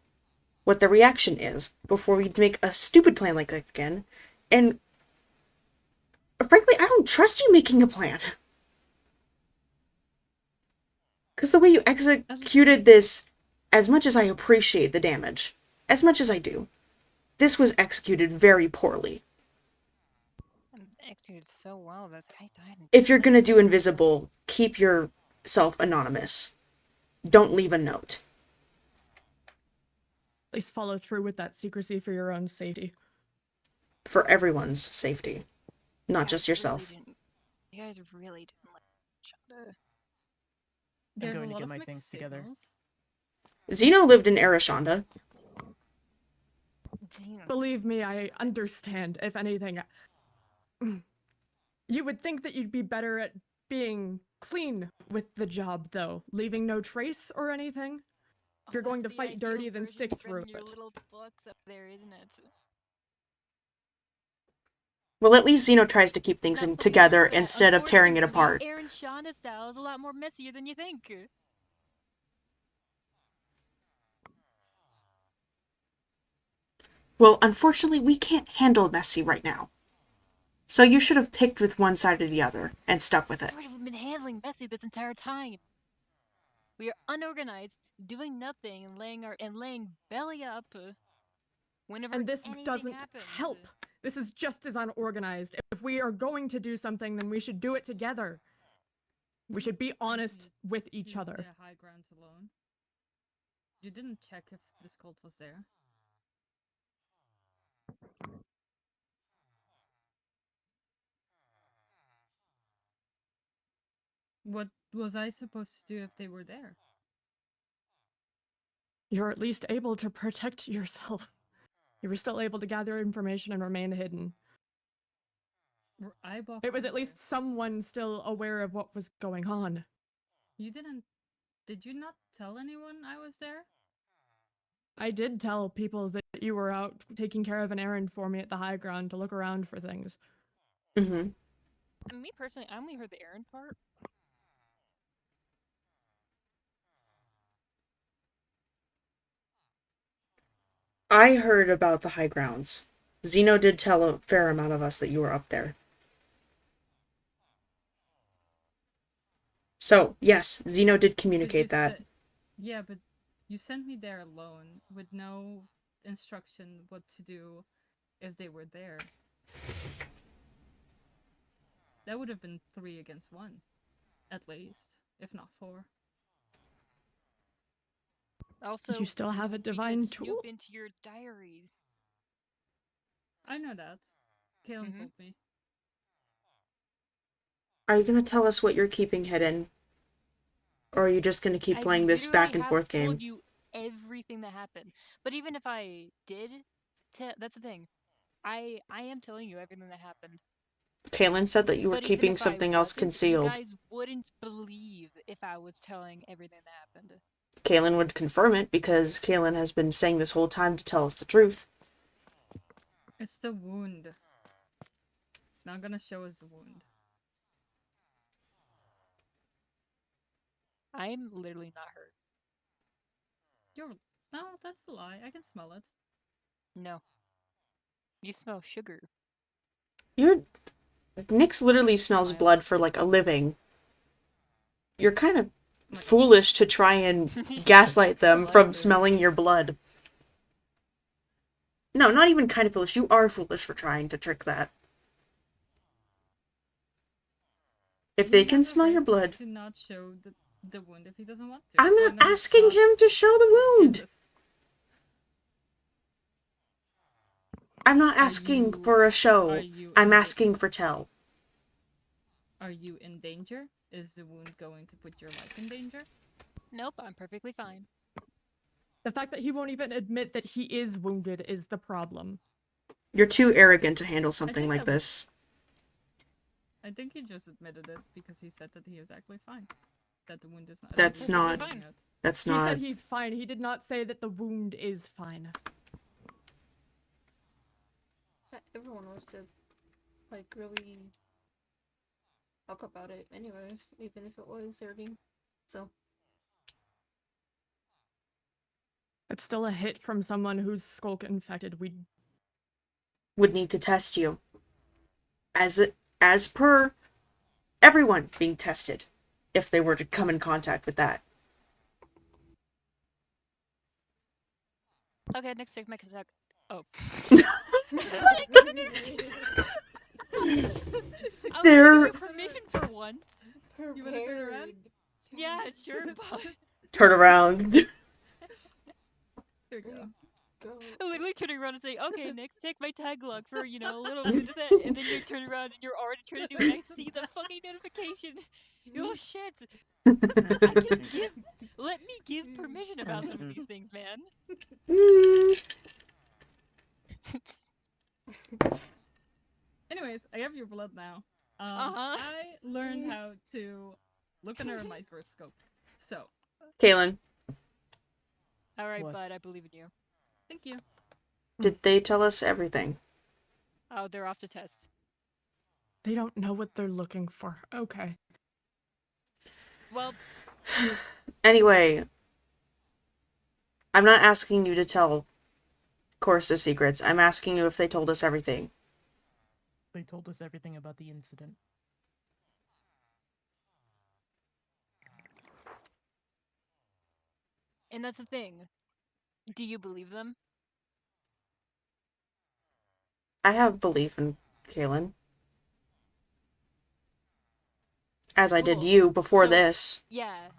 what the reaction is before we make a stupid plan like that again. And frankly, I don't trust you making a plan. Because the way you executed this, as much as I appreciate the damage, as much as I do, this was executed very poorly. Executed so well that guy died. If you're gonna do invisible, keep yourself anonymous. Don't leave a note. At least follow through with that secrecy for your own safety. For everyone's safety. Not just yourself. You guys really didn't like Shonda. There's going a to lot get of my mixed things together. signals. Zeno lived in Arashonda. Damn. Believe me, I understand. If anything, you would think that you'd be better at being clean with the job, though, leaving no trace or anything. If you're going to That's the fight dirty, ideal then version stick of through spreading your it. little books up there, isn't it? Well, at least Zeno tries to keep things Now, together look at that. instead of tearing it Unfortunately, apart. Aaron Shonda's style is a lot more messier than you think. Well, unfortunately, we can't handle messy right now. So you should have picked with one side or the other and stuck with it. Where have we been handling Bessie this entire time? We are unorganized, doing nothing, and laying belly up. Whenever And this anything doesn't happens. help. This is just as unorganized. If we are going to do something, then we should do it together. We should be honest with each To other. the high grounds alone. You didn't check if this cult was there. What was I supposed to do if they were there? You're at least able to protect yourself. You were still able to gather information and remain hidden. It was at least someone still aware of what was going on. You didn't... Did you not tell anyone I was there? I did tell people that you were out taking care of an errand for me at the high ground to look around for things. Mm-hmm. And me personally, I only heard the errand part. I heard about the high grounds. Zeno did tell a fair amount of us that you were up there. So, yes, Zeno did communicate that. Yeah, but you sent me there alone, with no instruction what to do if they were there. That would have been 3 against 1. At least, if not 4. Also, You still have a divine we could tool? snoop into your diaries. I know that. Kaelin told me. Are you gonna tell us what you're keeping hidden? Or are you just gonna keep playing this back and forth game? I told you everything that happened. But even if I did, that's the thing. I am telling you everything that happened. Kaelin said that you were But even keeping if I something else wasn't, concealed. You guys wouldn't believe if I was telling everything that happened. Kaelin would confirm it because Kaelin has been saying this whole time to tell us the truth. It's the wound. It's not gonna show us the wound. I'm literally not hurt. No, that's a lie. I can smell it. No. You smell sugar. Nyx literally smells blood for like a living. You're kind of foolish to try and gaslight them from smelling your blood. No, not even kind of foolish. You are foolish for trying to trick that. If they He can has a smell your right blood, to not show the wound if he doesn't want to. I'm So not then it's asking not him to show the wound. incest. I'm not Are asking you- for a show. are you I'm in asking for tell. Are you in danger? Is the wound going to put your life in danger? Nope, I'm perfectly fine. The fact that he won't even admit that he is wounded is the problem. You're too arrogant to handle something think like that- this. I think he just admitted it because he said that he is actually fine. That the wound is not. That's actually not- bleeding out. That's He not... said he's fine. He did not say that the wound is fine. Everyone wants to, like, really talk about it anyways, even if it was hurting. So, It's still a hit from someone who's skulk infected. We would need to test you. As per everyone being tested, if they were to come in contact with that. Okay, next take, make attack. Oh. I was There- gonna give you permission for once. You wanna turn around? Yeah, sure, but Turn around. There you go. go. literally turning around and saying, "Okay, next, take my tag log for a little bit of that," and then you turn around and you're already trying to do it. And I see the fucking notification. You little shit. Let me give permission about some of these things, man. Anyways, I have your blood now. Uh-huh. I learned how to look under a microscope. So, Kaylin, All right, What? bud, I believe in you. thank you. did they tell us everything? Oh, they're off to test. They don't know what they're looking for. Okay. Well, Anyway, I'm not asking you to tell Coris's secrets. I'm asking you if they told us everything. They told us everything about the incident. and that's the thing. Do you believe them? I have belief in Kaylin. As I did Cool. you before So- this. Yeah.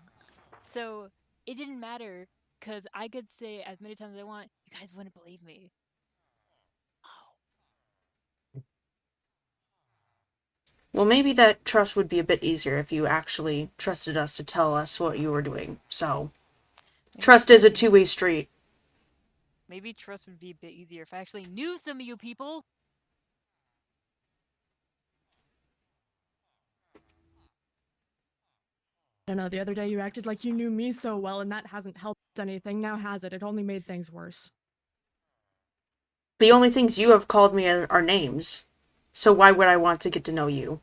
So it didn't matter because I could say as many times as I want. You guys wouldn't believe me. Well, maybe that trust would be a bit easier if you actually trusted us to tell us what you were doing. So, trust is a two-way street. Maybe trust would be a bit easier if I actually knew some of you people. I don't know, the other day you acted like you knew me so well, and that hasn't helped anything. Now has it? It only made things worse. The only things you have called me are names. So why would I want to get to know you?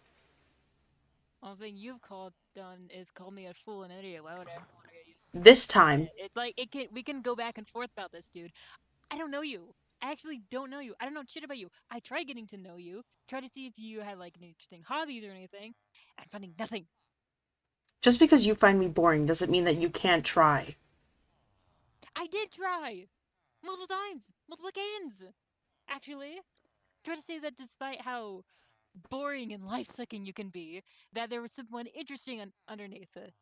Only thing you've done is call me a fool and an idiot. Why would I? This time, It's like we can go back and forth about this, dude. I don't know you. I actually don't know you. I don't know shit about you. I tried getting to know you, try to see if you had like any interesting hobbies or anything. I'm finding nothing. just because you find me boring doesn't mean that you can't try. I did try multiple times, multiple occasions. Actually, try to say that despite how boring and life-sucking you can be, that there was someone interesting underneath it.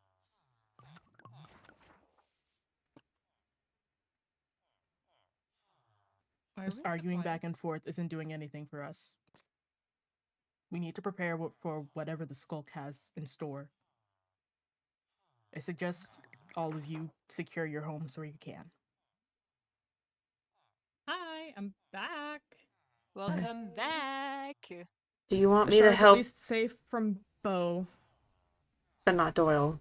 Why are Just we so arguing quiet? back and forth isn't doing anything for us. We need to prepare for whatever the skulk has in store. I suggest all of you secure your homes where you can. Hi, I'm back. Welcome back. Do you want The me to shard's help, at least safe from Bo, but not Doyle?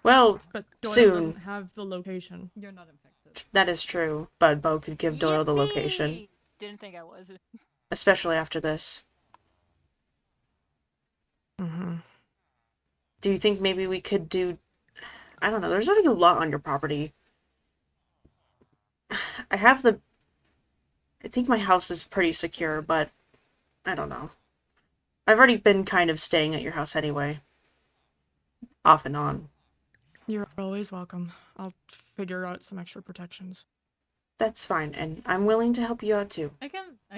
Well, but Doyle Soon. doesn't have the location. You're not infected. that is true, but Bo could give Doyle the location. Yippee! Didn't think I was. Especially after this. Mm-hmm. Do you think maybe we could do... I don't know, there's already a lot on your property. I think my house is pretty secure, but I don't know. I've already been kind of staying at your house anyway. Off and on. You're always welcome. I'll figure out some extra protections. That's fine, and I'm willing to help you out too. I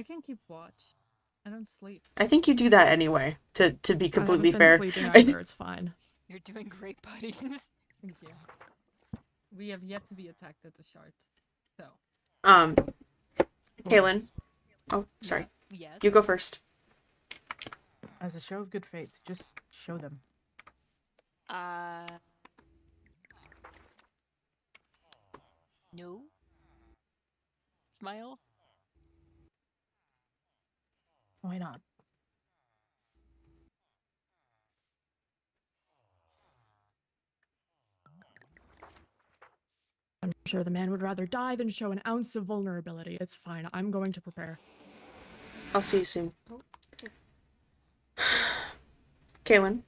can keep watch. I don't sleep. I think you do that anyway, to be completely I haven't fair. been sleeping either. It's fine. You're doing great, buddies. Thank you. We have yet to be attacked at the shard. So. Kaylin. Oh, sorry. Yes. You go first. As a show of good faith, just show them. No. Smile. Why not? I'm sure the man would rather die than show an ounce of vulnerability. It's fine. I'm going to prepare. I'll see you soon. Kaylin.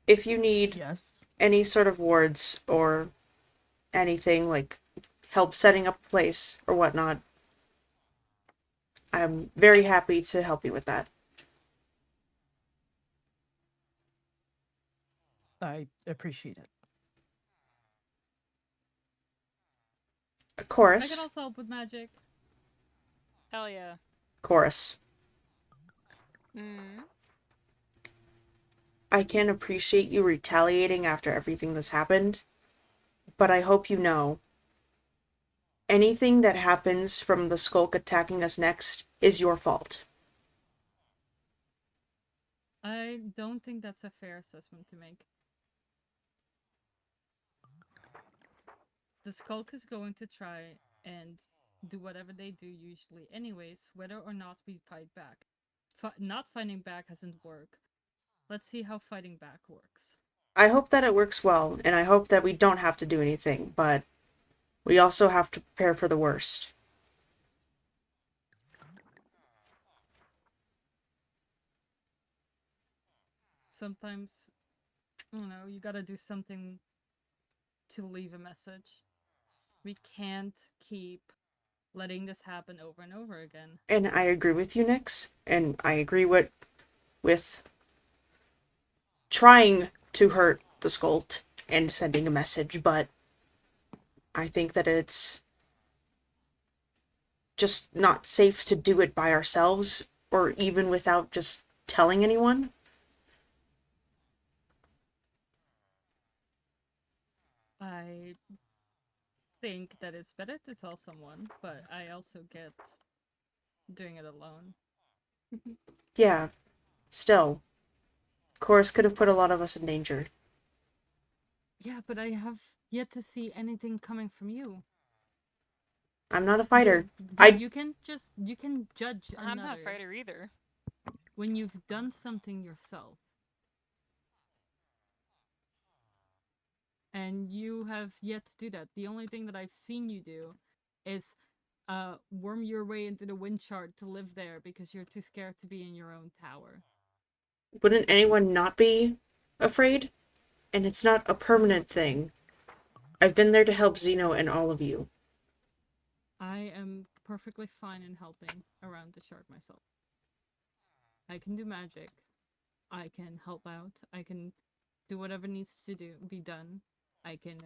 If you need Yes. any sort of wards or anything, like help setting up a place or whatnot, I'm very happy to help you with that. I appreciate it. A I Coris. can also help with magic. Hell yeah. Coris. Mm. I can appreciate you retaliating after everything that's happened, but I hope you know anything that happens from the Skulk attacking us next is your fault. I don't think that's a fair assessment to make. The Skulk is going to try and do whatever they do usually anyways, whether or not we fight back. Not fighting back hasn't worked. Let's see how fighting back works. I hope that it works well, and I hope that we don't have to do anything, but we also have to prepare for the worst. Sometimes, you gotta do something to leave a message. We can't keep letting this happen over and over again. And I agree with you, Nyx, and I agree with trying to hurt the Skult and sending a message, but I think that it's just not safe to do it by ourselves or even without just telling anyone. I think that it's better to tell someone, but I also get doing it alone. Yeah, still. Coris could have put a lot of us in danger. Yeah, but I have yet to see anything coming from you. I'm not a fighter. You can judge I'm not a another fighter either. when you've done something yourself. And you have yet to do that. The only thing that I've seen you do is worm your way into the wind shard to live there because you're too scared to be in your own tower. Wouldn't anyone not be afraid? And it's not a permanent thing. I've been there to help Zeno and all of you. I am perfectly fine in helping around the shard myself. I can do magic. I can help out. I can do whatever needs to be done. I can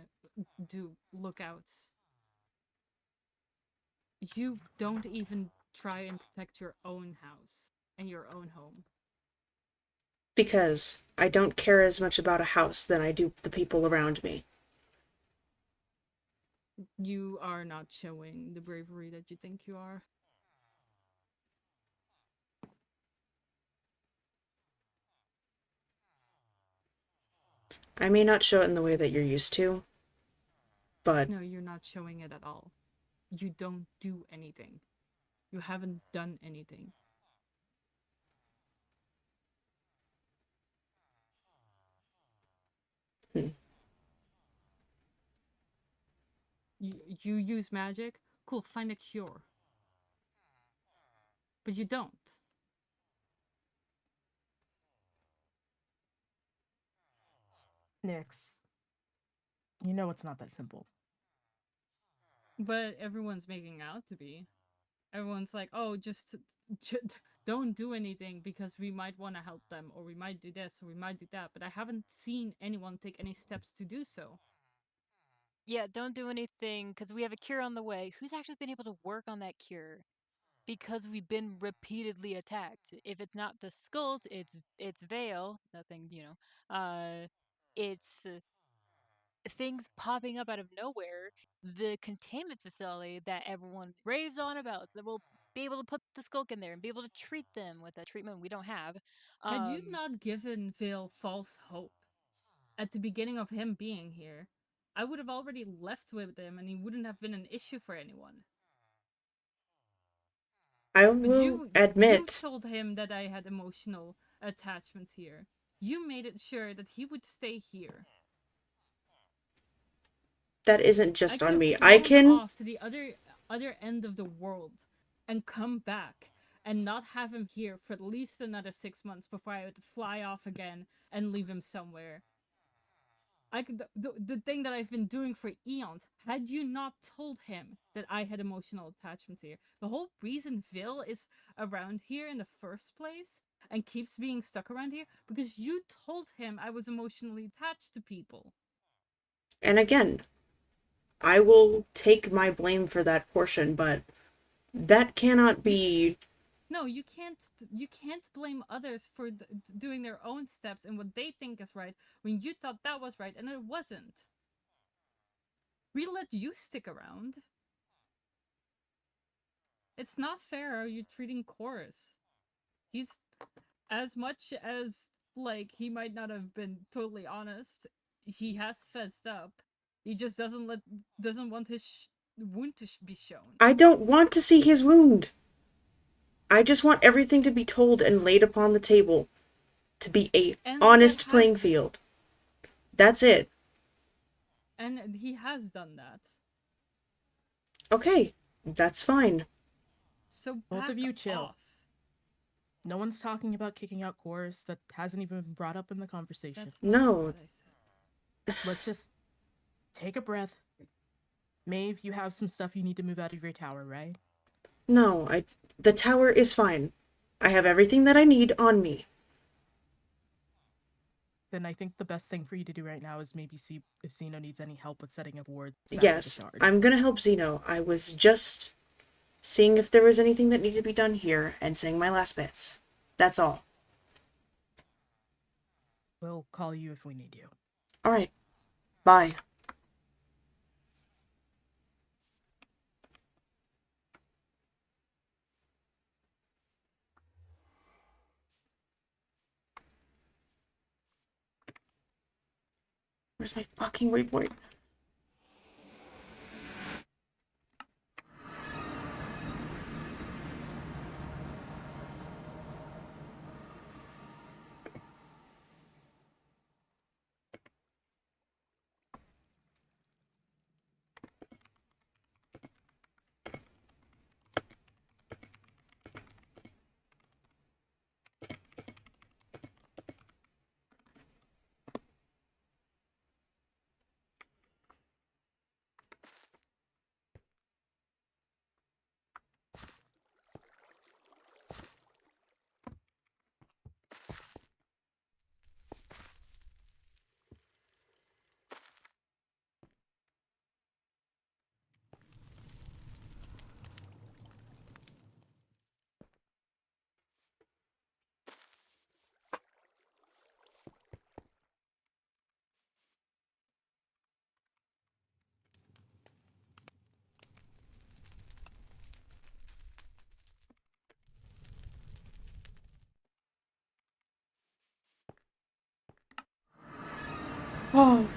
do lookouts. You don't even try and protect your own house and your own home. Because I don't care as much about a house than I do the people around me. You are not showing the bravery that you think you are. I may not show it in the way that you're used to, but... No, you're not showing it at all. You don't do anything. You haven't done anything. You use magic? Cool, find a cure. But you don't. Nyx. You know it's not that simple. But everyone's making out to be. Everyone's like, oh, just don't do anything because we might want to help them, or we might do this, or we might do that. But I haven't seen anyone take any steps to do so. Yeah, don't do anything because we have a cure on the way. Who's actually been able to work on that cure? because we've been repeatedly attacked. If it's not the Skult, it's Vale. Nothing, it's things popping up out of nowhere. The containment facility that everyone raves on about, so that we'll be able to put the Skulk in there and be able to treat them with a treatment we don't have. Had you not given Vale false hope at the beginning of him being here, I would have already left with him and he wouldn't have been an issue for anyone. I But will you admit told him that I had emotional attachments here. You made it sure that he would stay here. that isn't just I on could me. have I flown can. off to the other end of the world and come back and not have him here for at least another 6 months before I would fly off again and leave him somewhere. I could the thing that I've been doing for eons. Had you not told him that I had emotional attachments here, the whole reason Vil is around here in the first place and keeps being stuck around here because you told him I was emotionally attached to people. And again, I will take my blame for that portion, but that cannot be. No, you can't. You can't blame others for doing their own steps and what they think is right when you thought that was right and it wasn't. We let you stick around. It's not fair how you're treating Coris. He's as much as like he might not have been totally honest. He has fessed up. He just doesn't want his wound to be shown. I don't want to see his wound. I just want everything to be told and laid upon the table. To be a And honest playing field. That's it. And he has done that. Okay, that's fine. So both of you chill. Off. No one's talking about kicking out Coris. That hasn't even been brought up in the conversation. That's not No. what I said. Let's just take a breath. Maeve, you have some stuff you need to move out of your tower, right? No, the tower is fine. I have everything that I need on me. Then I think the best thing for you to do right now is maybe see if Xeno needs any help with setting up wards. Yes, I'm gonna help Xeno. I was just seeing if there was anything that needed to be done here and saying my last bits. That's all. We'll call you if we need you. Alright. Bye. Where's my fucking waypoint? Oh.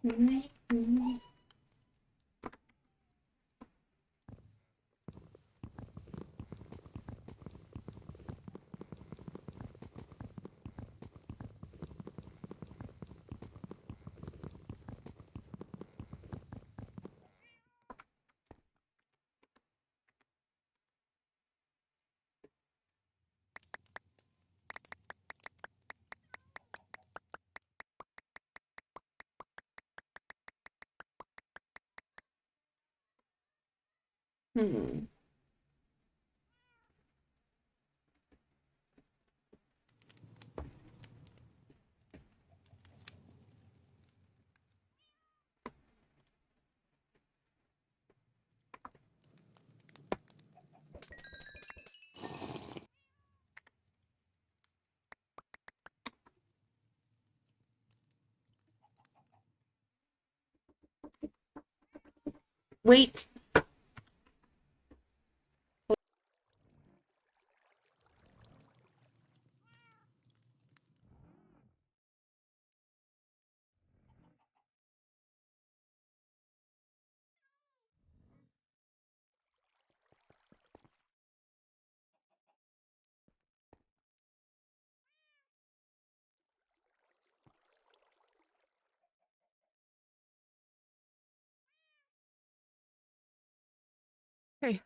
Hmm. Wait. Hey.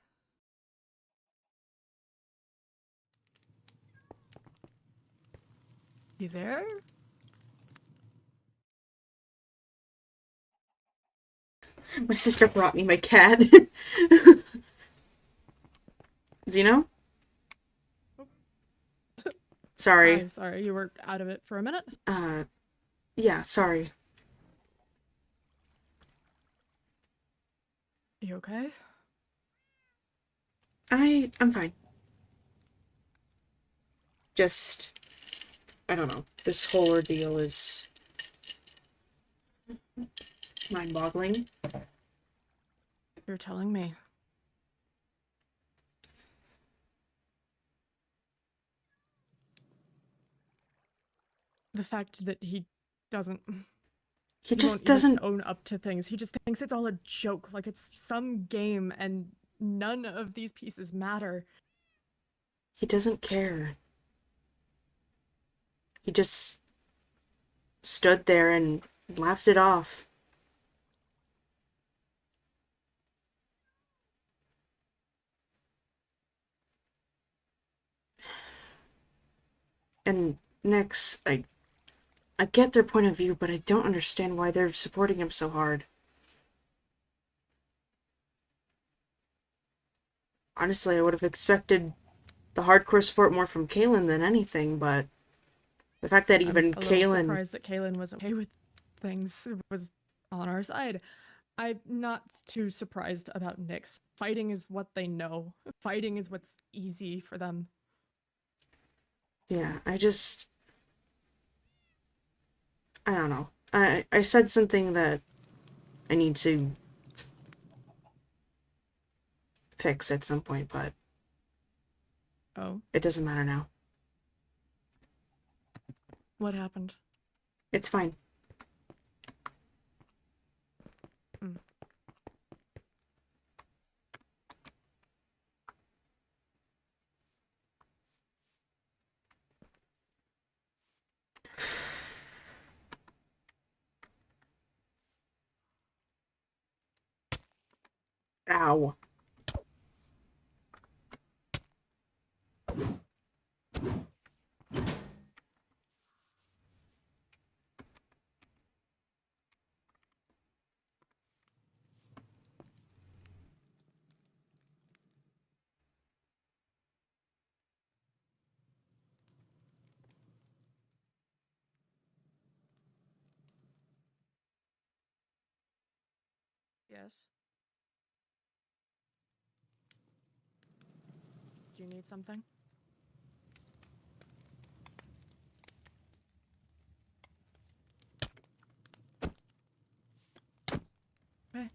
You there? My sister brought me my cat. Zeno? Sorry. Hi, sorry, you were out of it for a minute. Yeah, sorry. You okay? I'm fine. Just, I don't know. This whole ordeal is mind-boggling. You're telling me. The fact that he doesn't... He He won't just even doesn't. own up to things. He just thinks it's all a joke, like it's some game, and none of these pieces matter. He doesn't care. He just stood there and laughed it off. And next, I get their point of view, but I don't understand why they're supporting him so hard. Honestly, I would have expected the hardcore support more from Kaylin than anything, but the fact that even I'm a little Kaylin... surprised that Kaylin was okay with things, was on our side. I'm not too surprised about Nyx. Fighting is what they know. Fighting is what's easy for them. Yeah, I don't know. I said something that I need to fix at some point, but Oh, it doesn't matter now. what happened? It's fine. Mm. Ow. Yes. Do you need something? Okay.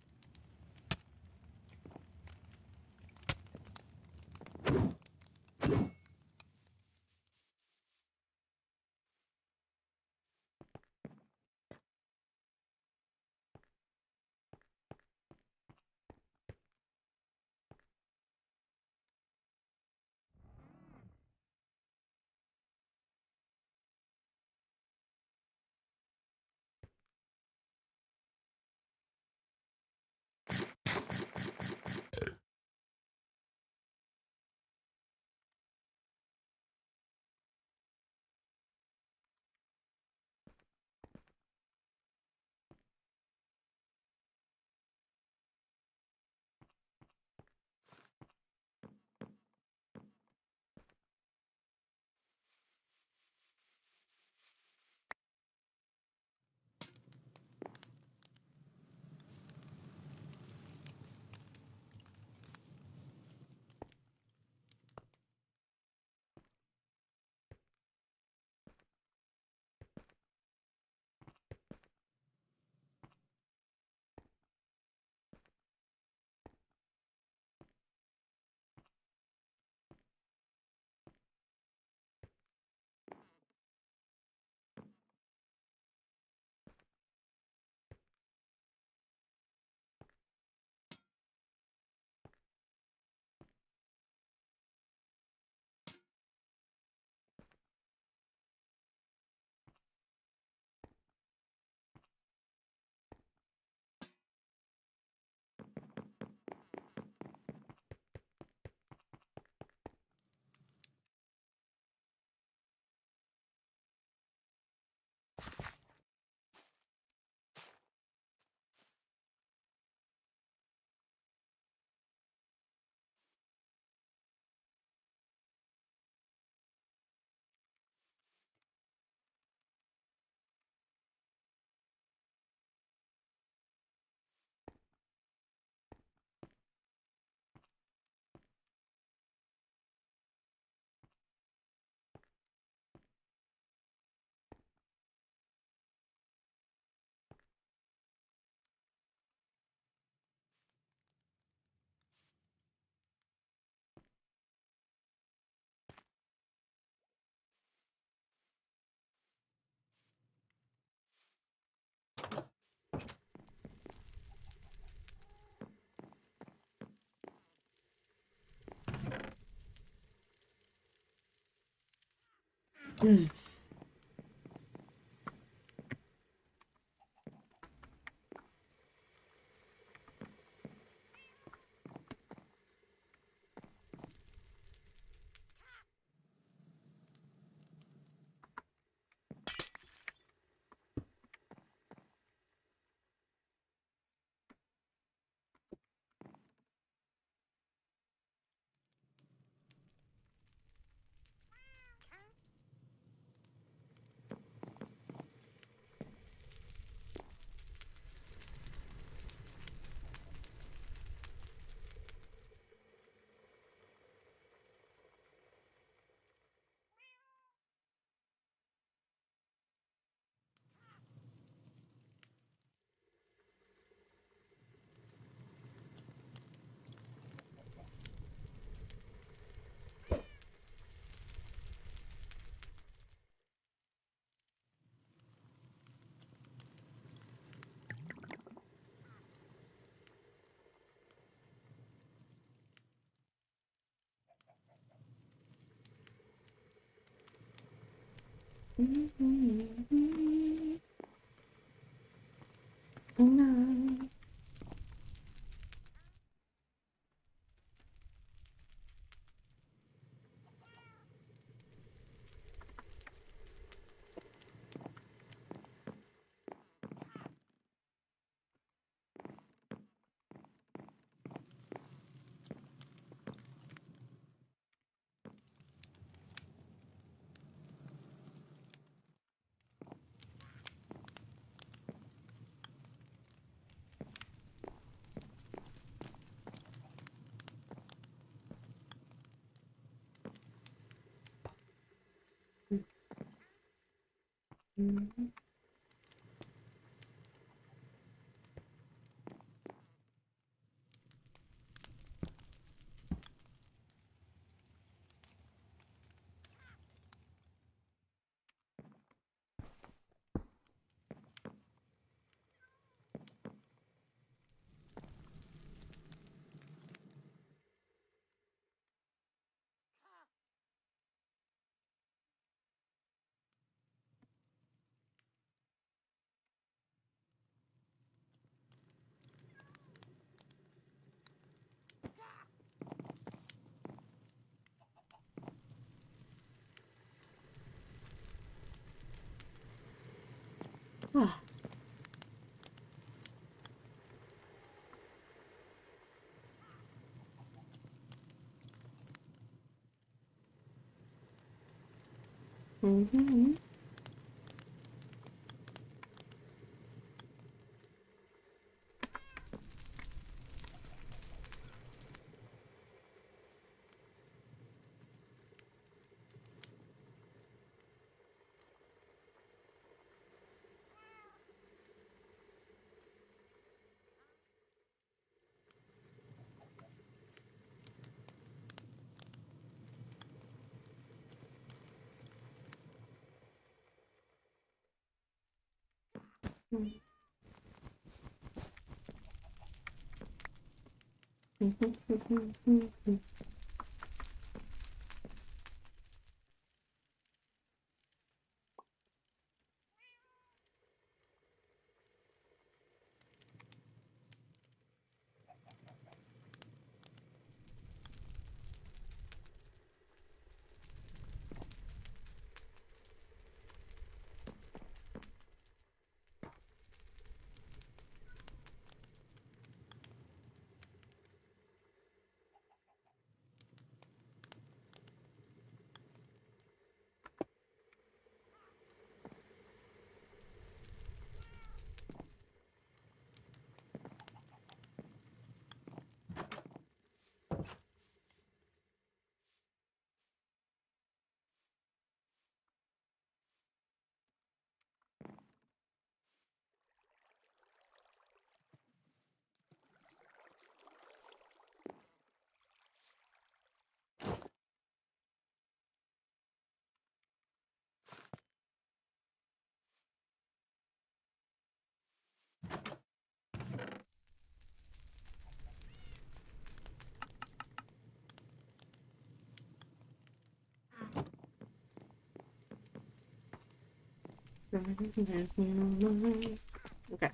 No. Oh. Mm-hmm. Okay.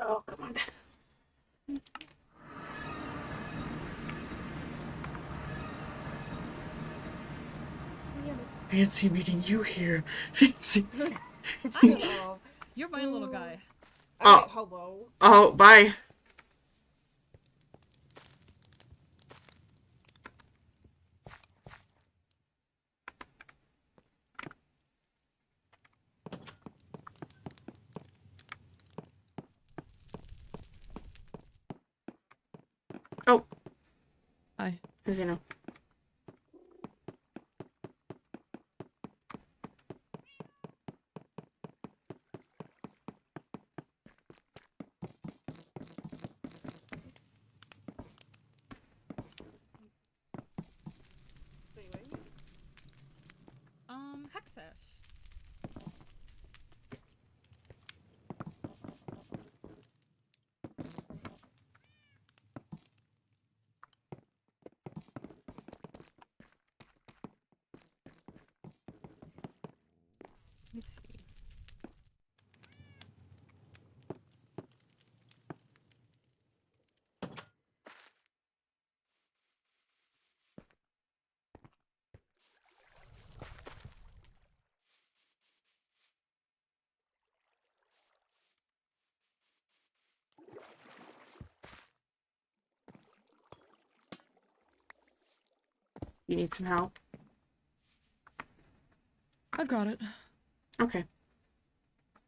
Oh, come on. Fancy meeting you here. Fancy. You're my little guy. Oh. Hello. Oh, bye. Oh. Hi. As you know. Hexash. Let me see. You need some help? I've got it. Okay.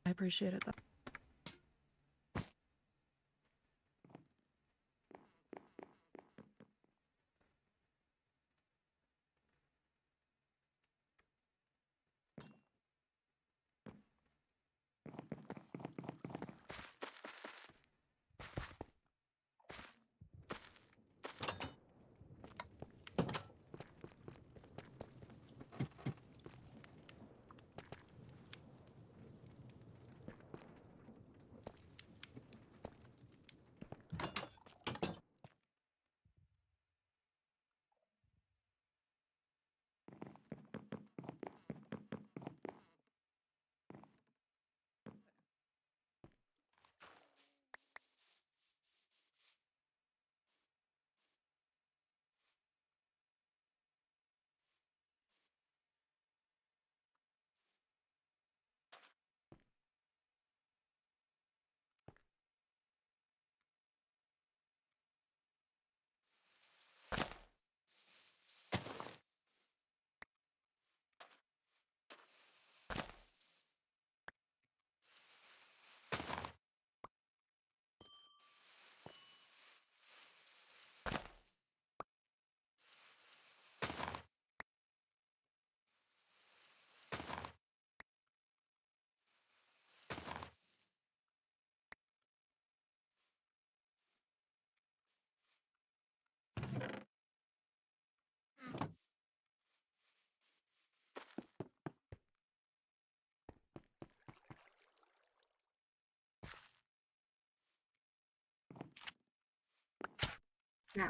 I appreciate it, though. Now.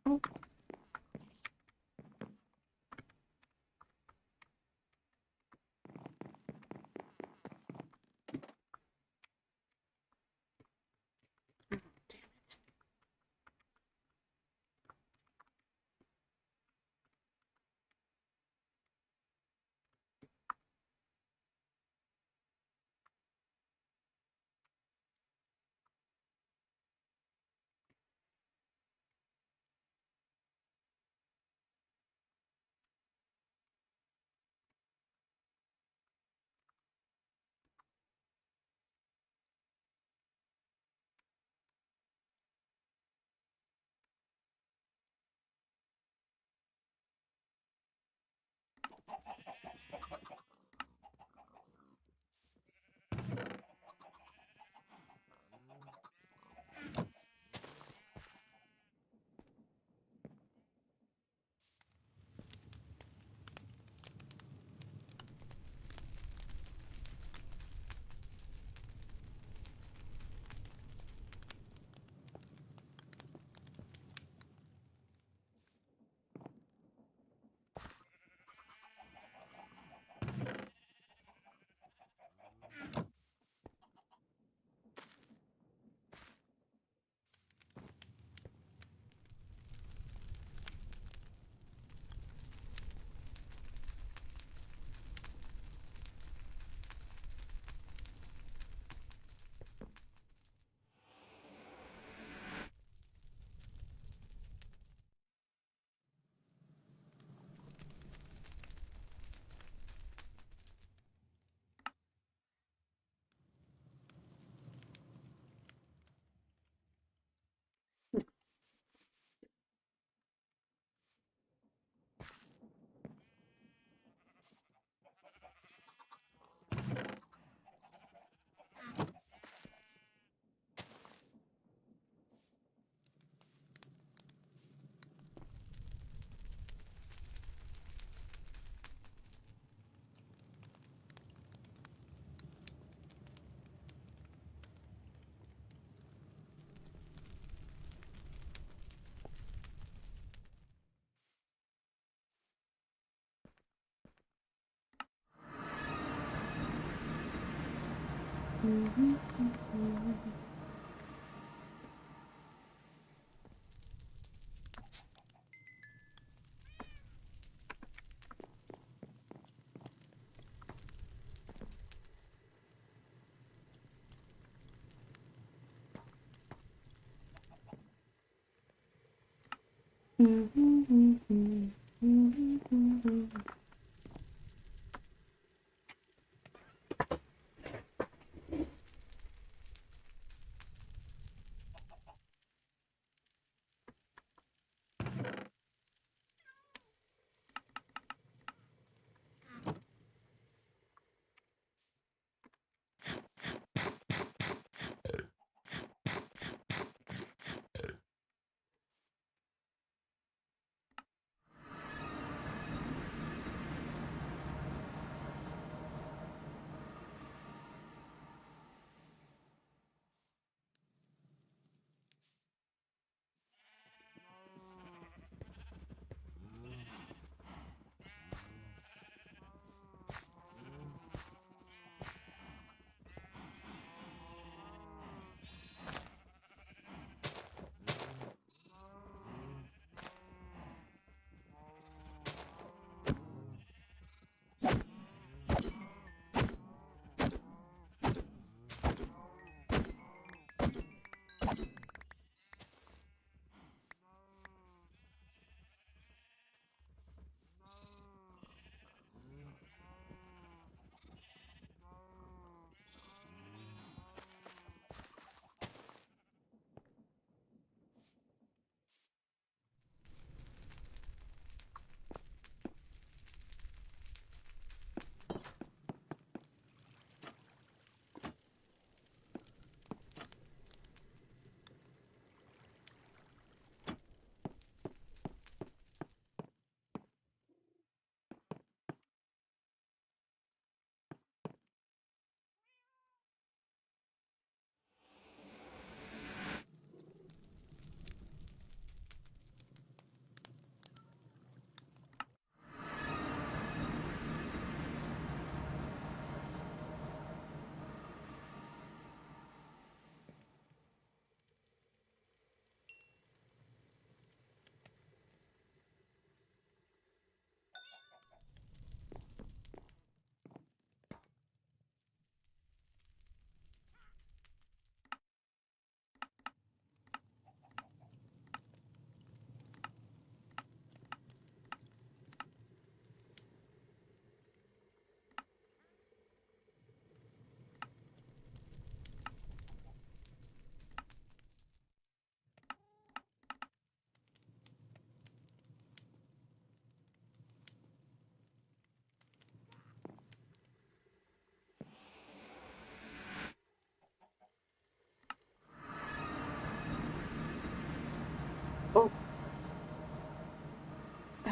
Oh. Oh, damn it.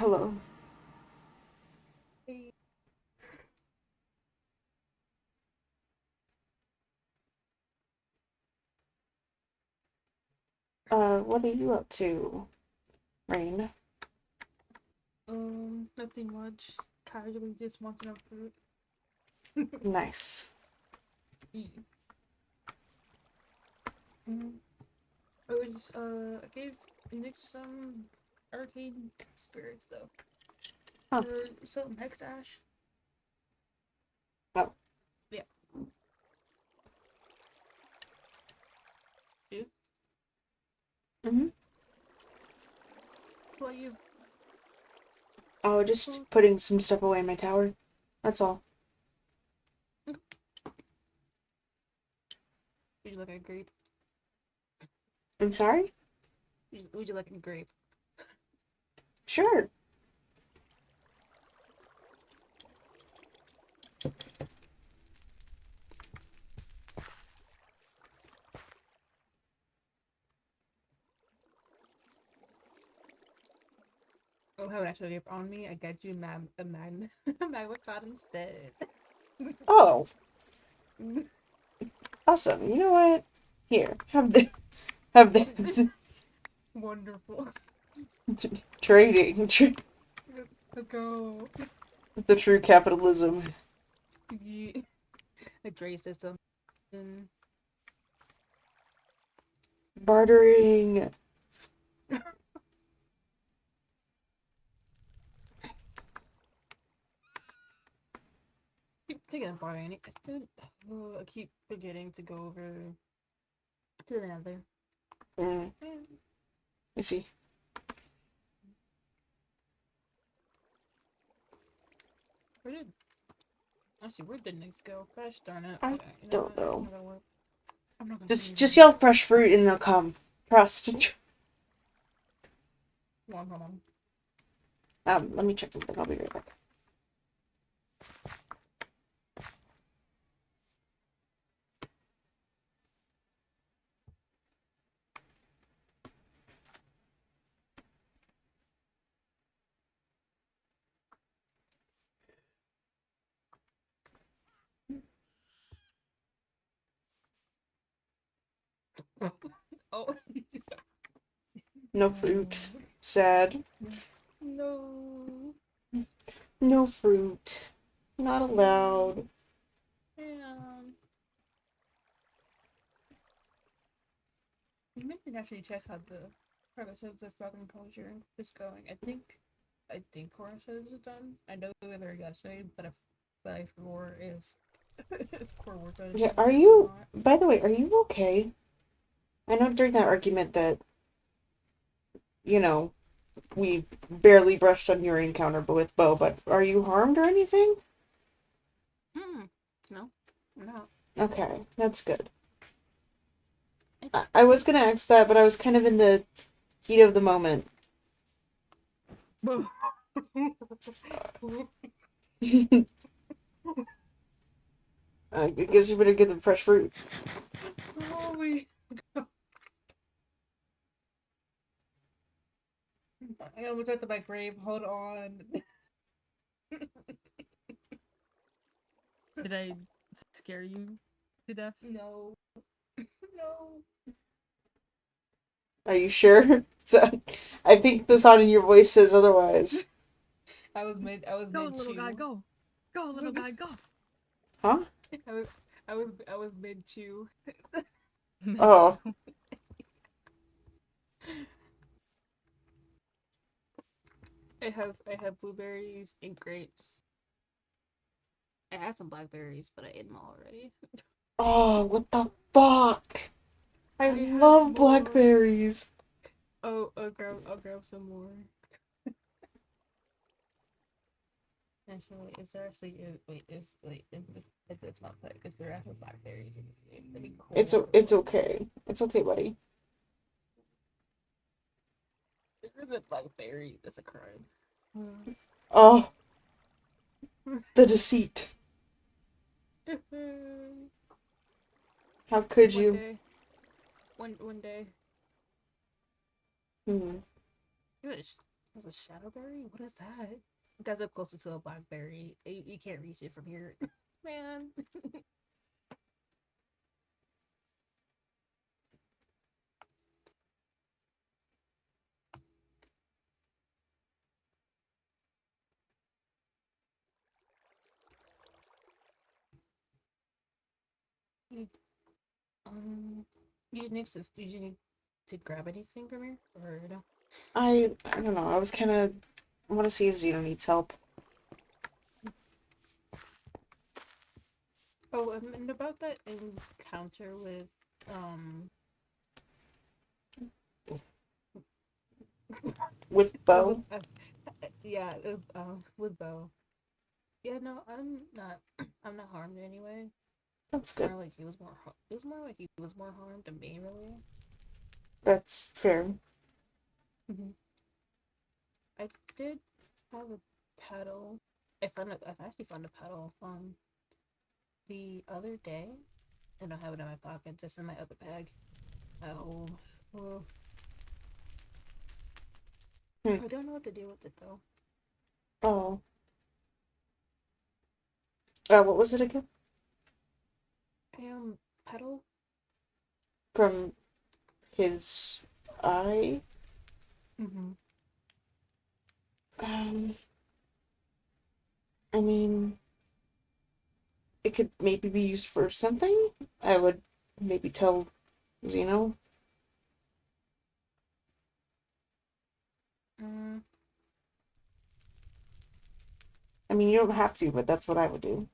Hello. What are you up to, Rain? Nothing much. Casually just wanting a fruit. Nice. I was I gave Nick some arcane spirits though. Huh. For some hex ash. Oh. Yeah. You? Mm-hmm. What you? Oh, just putting some stuff away in my tower. That's all. Would you like a grape? I'm sorry? Would you like a grape? Sure. Oh, have an extra grape on me? I got you a magma cod instead. Oh, awesome. You know what? Here, have this. Wonderful. Trading. Let's go. The true capitalism. Yeah. A trade system. Bartering. Keep thinking of bartering. I keep forgetting to go over to the nether. I see. Where did Nick go? Gosh darn it. I Okay, don't know. I'm not gonna Just yell fresh fruit and they'll come. Trust. Hold on. Let me check something. I'll be right back. Oh. No fruit. Sad. No. No fruit. Not allowed. Man. You mentioned actually check how the progress of the frog enclosure is going. I think Coris is done. I know we were there yesterday, but I forgot if if Core worked on it. Yeah, are you, by the way, are you okay? I know during that argument that, you know, we barely brushed on your encounter with Bo, but are you harmed or anything? No. No. Okay, that's good. I was gonna ask that, but I was kind of in the heat of the moment. I guess you better give them fresh fruit. Holy. I almost went to my grave. Hold on. Did I scare you to death? No. No. Are you sure? So, I think the sound in your voice says otherwise. I was mid Go, little guy, go! Go, little guy, go! Huh? I was mid chew. Oh. I have blueberries and grapes. I had some blackberries, but I ate them all already. Oh, what the fuck? I love blackberries. Oh, I'll grab some more. Actually, is there actually it's not put because there are actual blackberries in this game. That'd be cool. It's okay. It's okay, buddy. There's a blackberry. That's a crime. Oh. The deceit. How could you? Day. One day. Hmm. Gosh, What's a shadowberry? What is that? That's up closer to a blackberry. You can't reach it from here. Man. You, you just need to grab anything from here? Or no? I don't know. I was kind of... I want to see if Zeno needs help. Oh, and about that encounter with, With Bo? yeah, with Bo. Yeah, no, I'm not harmed anyway. That's good. More like he was more, it was more like he was more harmed than me, really. That's fair. Mm-hmm. I did have a paddle. I actually found a paddle, the other day. I don't have it in my pocket, just in my other bag. Oh, well, I don't know what to do with it though. Oh. What was it again? Paddle? From his eye? Mm-hmm. I mean, it could maybe be used for something. I would maybe tell Zeno. I mean, you don't have to, but that's what I would do.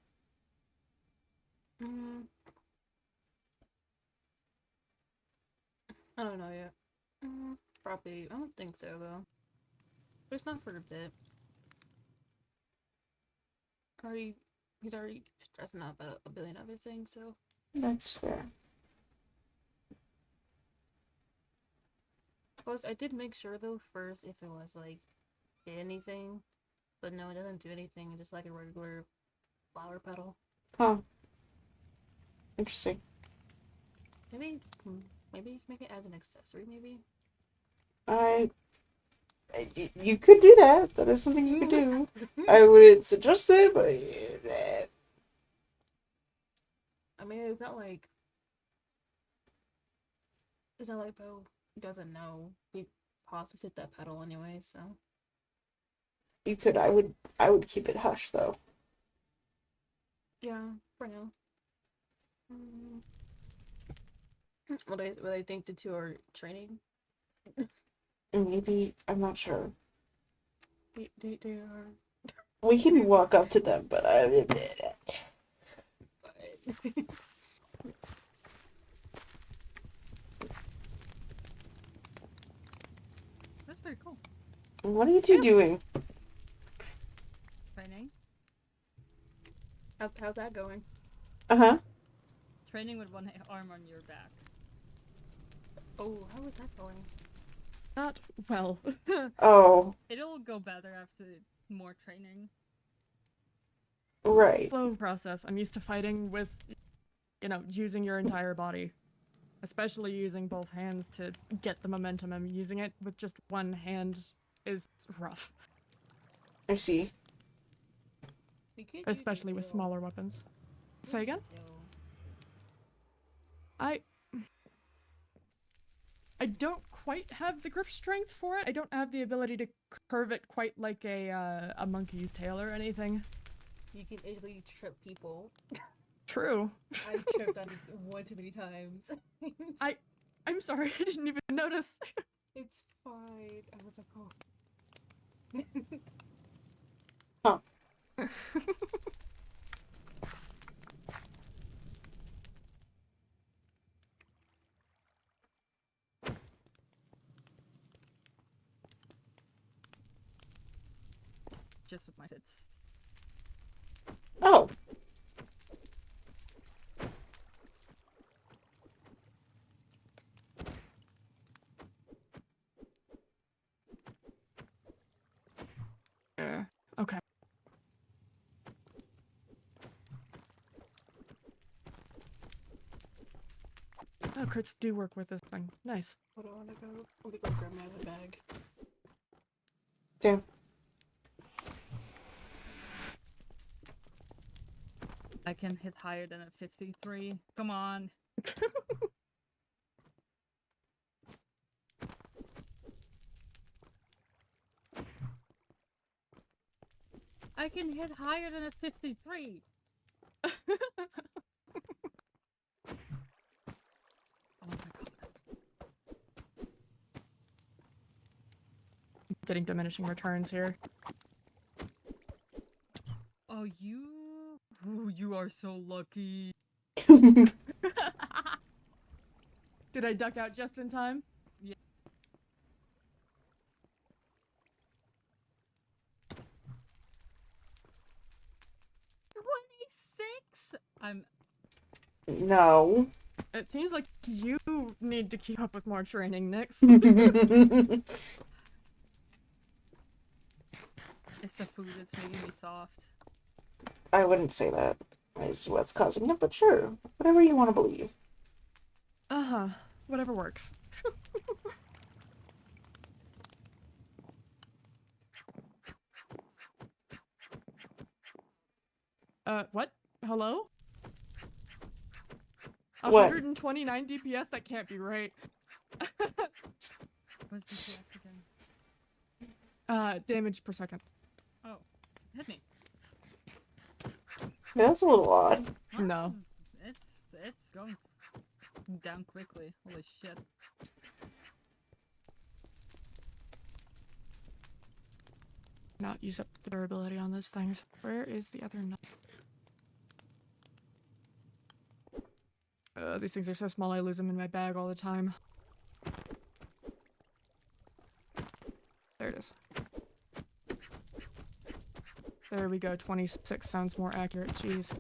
I don't know yet. Probably. I don't think so though. But it's not for a bit. He's already stressing out about a billion other things, so. That's fair. Plus, I did make sure though first if it was like did anything, but no, it doesn't do anything. It's just like a regular flower petal. Huh. Interesting. Maybe you can make it as an accessory. Maybe. You could do that. That is something you could do. I wouldn't suggest it, but I mean, it's not like Bo doesn't know we possibly hit that pedal anyway. So you could. I would keep it hush though. yeah, for now. What I think the two are training. Maybe I'm not sure. They are. We can walk up to them, but That's pretty cool. What are you two doing? Training. How's that going? Uh-huh. Training with one arm on your back. Oh, how is that going? Not well. Oh, It'll go better after more training. right. Slow process. I'm used to fighting with, using your entire body. Especially using both hands to get the momentum. I'm using it with just one hand is rough. I see. Especially with smaller weapons. Say again? I don't quite have the grip strength for it. I don't have the ability to curve it quite like a monkey's tail or anything. You can easily trip people. True. I've tripped on it one too many times. I'm sorry, I didn't even notice. It's fine. I was like, Huh. Just with my fist. Oh. Okay. Oh, crits do work with this thing. Nice. hold on, let me go grab my other bag. Damn. I can hit higher than a 53. Come on. I can hit higher than a 53. Oh my god. Getting diminishing returns here. Oh, you... Ooh, you are so lucky. Did I duck out just in time? Yeah. $26? I'm... No. It seems like you need to keep up with more training, Nix. It's the food that's making me soft. I wouldn't say that is what's causing it, but sure. Whatever you want to believe. Uh-huh. Whatever works. What? Hello? What? 129 DPS? That can't be right. What's DPS again? Damage per second. Oh, hit me. Yeah, that's a little odd. No. It's going down quickly. Holy shit. Not use up the durability on those things. Where is the other nut? These things are so small I lose them in my bag all the time. There it is. There we go, 26 sounds more accurate, jeez.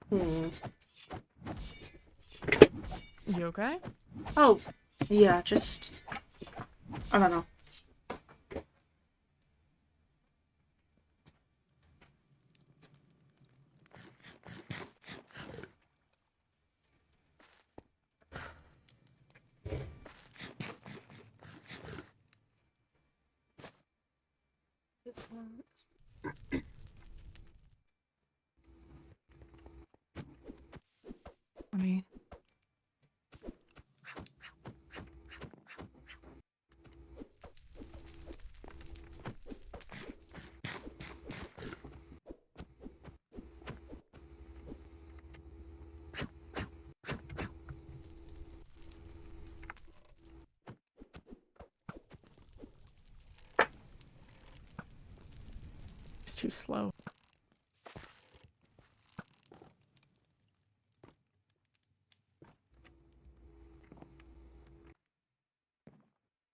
Hmm. You okay? Oh, yeah, just... I don't know. This one. Let me... It's too slow.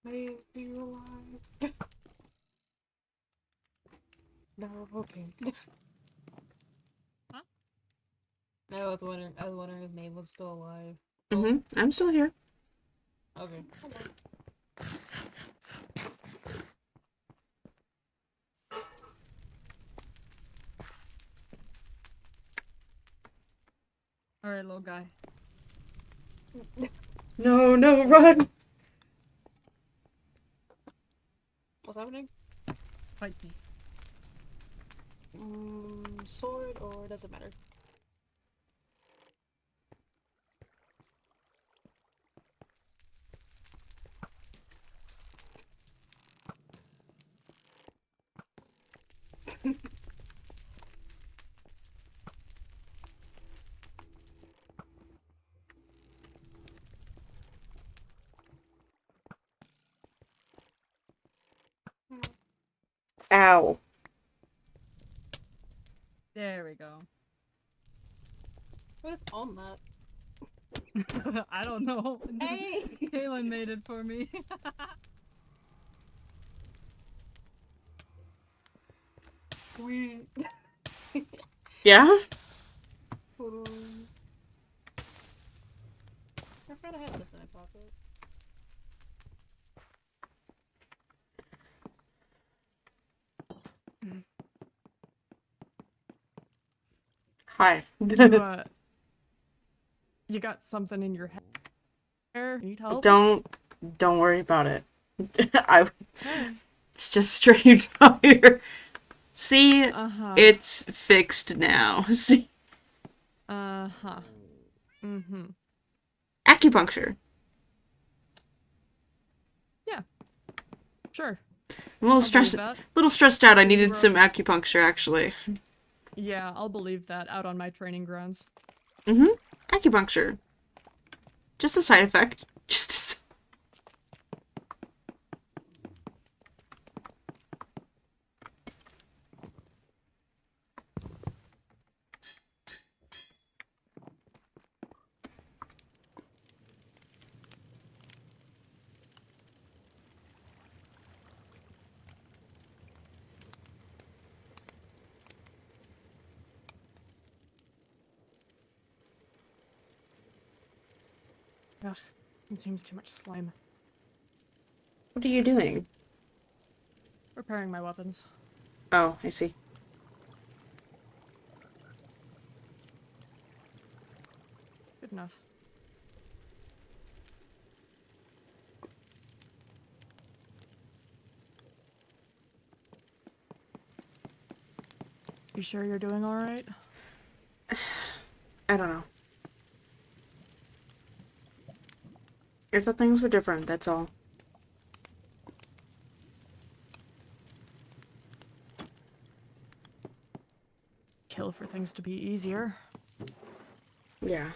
May be alive. No, okay. Huh? No, I was wondering if Maeve was still alive. Mm-hmm. I'm still here. Okay. Alright, little guy. No, no, run! What's happening? Fight me. Sword or does it matter? Ow. There we go. What's on that? I don't know. Hey! Kaylin made it for me. Sweet. Yeah? Hold on. I forgot I had this in my pocket. Hi. You, you got something in your head. there? Need help? Don't worry about it. It's just straight fire. See, it's fixed now. See, acupuncture. Yeah. Sure. I'm a little stressed out. I needed some acupuncture, actually. Yeah, I'll believe that out on my training grounds. Acupuncture. Just a side effect. Gosh, it seems too much slime. What are you doing? Repairing my weapons. Oh, I see. Good enough. You sure you're doing alright? I don't know. I thought things were different, that's all. Kill for things to be easier. Yeah.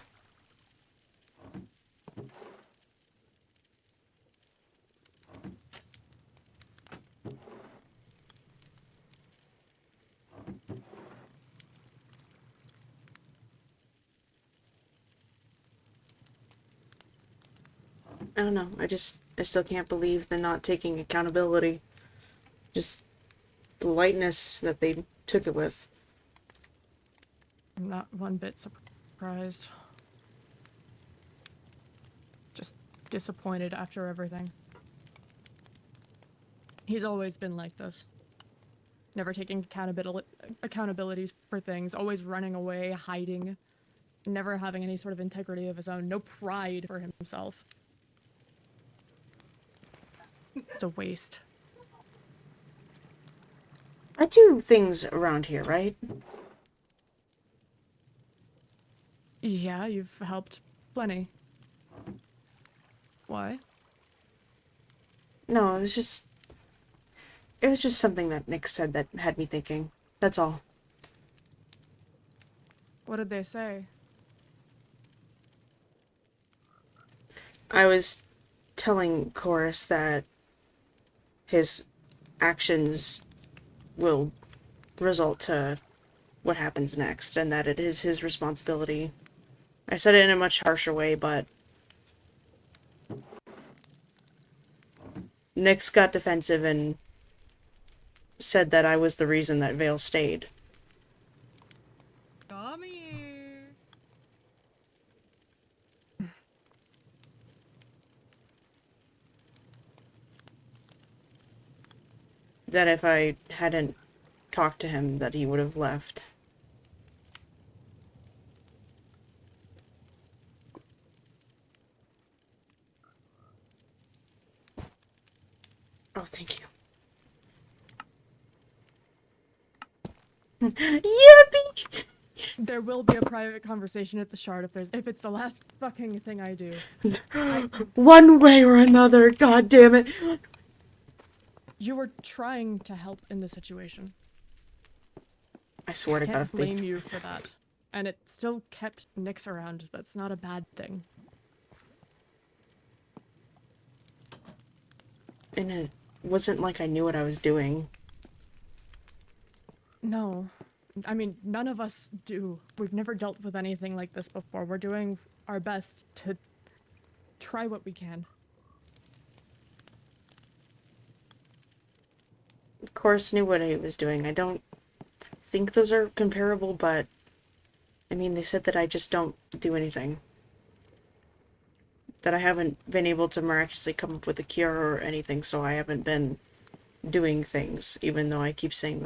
I don't know. I still can't believe the not taking accountability. Just the lightness that they took it with. I'm not one bit surprised. Just disappointed after everything. He's always been like this. Never taking accountabilities for things, always running away, hiding, never having any sort of integrity of his own, no pride for himself. It's a waste. I do things around here, right? Yeah, you've helped plenty. Why? No, it was just something that Nick said that had me thinking. That's all. What did they say? I was telling Coris that his actions will result to what happens next, and that it is his responsibility. I said it in a much harsher way, but Nyx got defensive and said that I was the reason that Vale stayed. Come here. That if I hadn't talked to him, that he would have left. Oh, thank you. Yippee! There will be a private conversation at the shard if it's the last fucking thing I do. One way or another, god damn it. You were trying to help in this situation. I swear to God, Can't blame you for that. And it still kept Nyx around. That's not a bad thing. And it wasn't like I knew what I was doing. No. I mean, none of us do. We've never dealt with anything like this before. We're doing our best to try what we can. Of course, knew what I was doing. I don't think those are comparable, but I mean, they said that I just don't do anything. That I haven't been able to miraculously come up with a cure or anything, so I haven't been doing things, even though I keep saying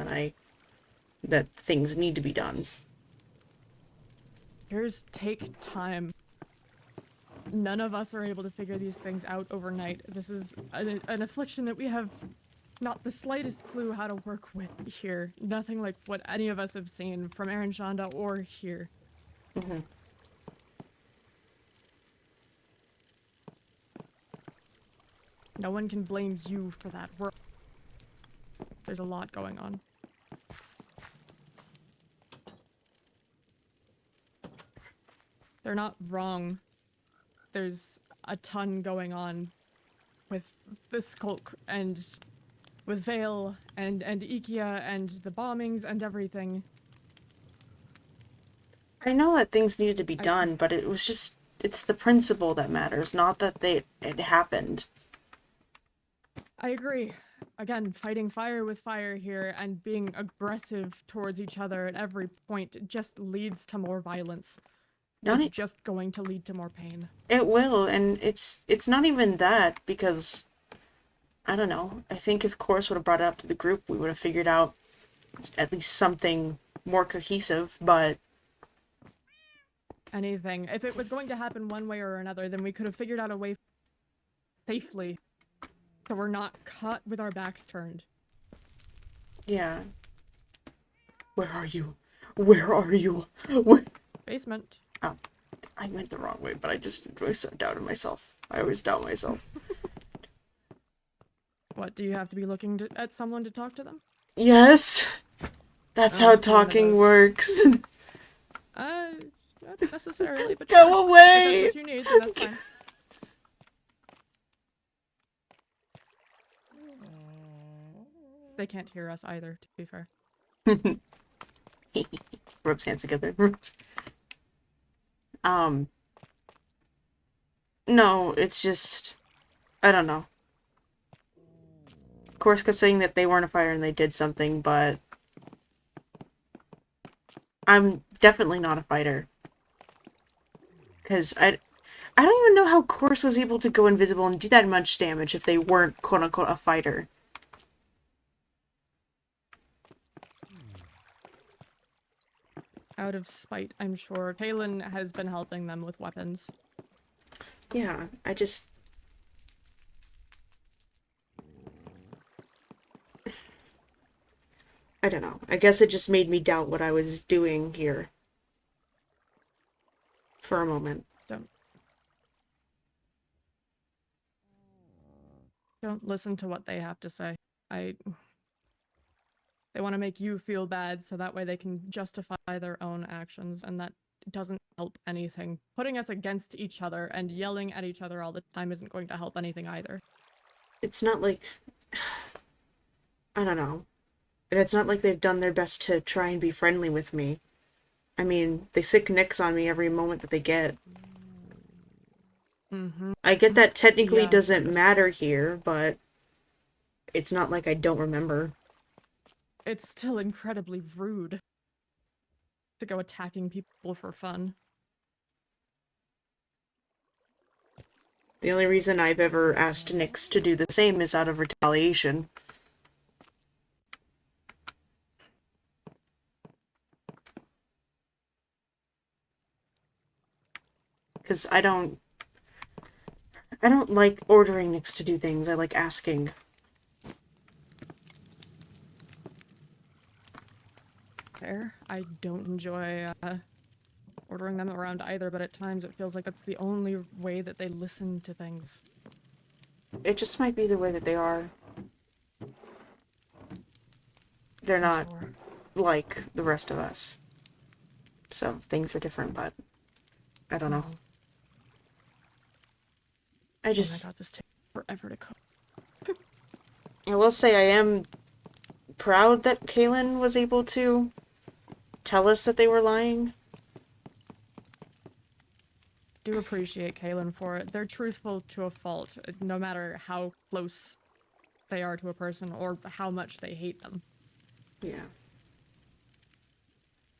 that things need to be done. Cures take time. none of us are able to figure these things out overnight. This is an affliction that we have not the slightest clue how to work with here. Nothing like what any of us have seen from Aaron Shonda or here. Mm-hmm. No one can blame you for that. There's a lot going on. They're not wrong. There's a ton going on with the Skulk and with Vale and Ikea and the bombings and everything. I know that things needed to be done, but it was just, it's the principle that matters, not that it happened. I agree. Again, fighting fire with fire here and being aggressive towards each other at every point just leads to more violence. It's just going to lead to more pain. It will, and it's not even that, because, I don't know, I think if Coris would have brought it up to the group, we would have figured out at least something more cohesive, but... Anything. If it was going to happen one way or another, then we could have figured out a way safely so we're not caught with our backs turned. Yeah. Where are you? Where are you? Where? Basement. Oh, I went the wrong way, but I so doubted myself. I always doubt myself. What, do you have to be looking at someone to talk to them? Yes! That's how talking works. Not necessarily, but go away! If that's what you need, then that's fine. They can't hear us either, to be fair. Rubs hands together. No, it's just... I don't know. Coris kept saying that they weren't a fighter and they did something, but... I'm definitely not a fighter. Because I don't even know how Coris was able to go invisible and do that much damage if they weren't quote-unquote a fighter. Out of spite, I'm sure. Kaylin has been helping them with weapons. Yeah, I just... I don't know. I guess it just made me doubt what I was doing here. For a moment. Don't listen to what they have to say. They want to make you feel bad so that way they can justify their own actions, and that doesn't help anything. Putting us against each other and yelling at each other all the time isn't going to help anything either. It's not like... I don't know. And it's not like they've done their best to try and be friendly with me. I mean, they sick nicks on me every moment that they get. Mm-hmm. I get that technically doesn't matter here, but it's not like I don't remember. It's still incredibly rude to go attacking people for fun. The only reason I've ever asked Nyx to do the same is out of retaliation. Because I don't like ordering Nyx to do things, I like asking. Fair. I don't enjoy ordering them around either, but at times it feels like that's the only way that they listen to things. It just might be the way that they are. They're not like the rest of us. So things are different, but I don't know. I just... Oh my god, this takes forever to cook. I will say I am proud that Kaylin was able to tell us that they were lying. Do appreciate Kaylin for it. They're truthful to a fault, no matter how close they are to a person or how much they hate them. Yeah.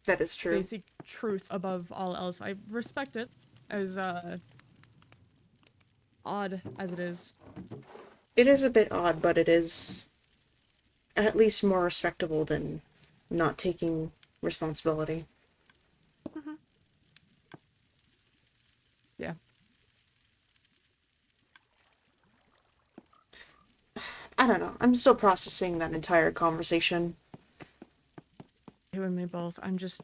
That is true. They seek truth above all else. I respect it, as odd as it is. It is a bit odd, but it is at least more respectable than not taking responsibility. Mm-hmm. Yeah. I don't know. I'm still processing that entire conversation. You and me both. I'm just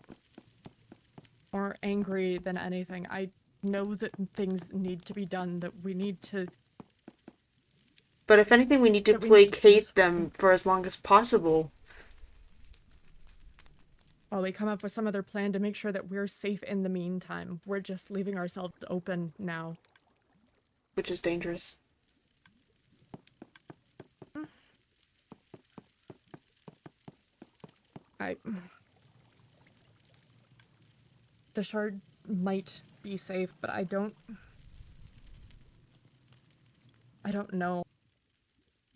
more angry than anything. I know that things need to be done, that we need to... But if anything, we need to placate them for as long as possible. While we come up with some other plan to make sure that we're safe in the meantime. We're just leaving ourselves open now. Which is dangerous. The shard might be safe, but I don't know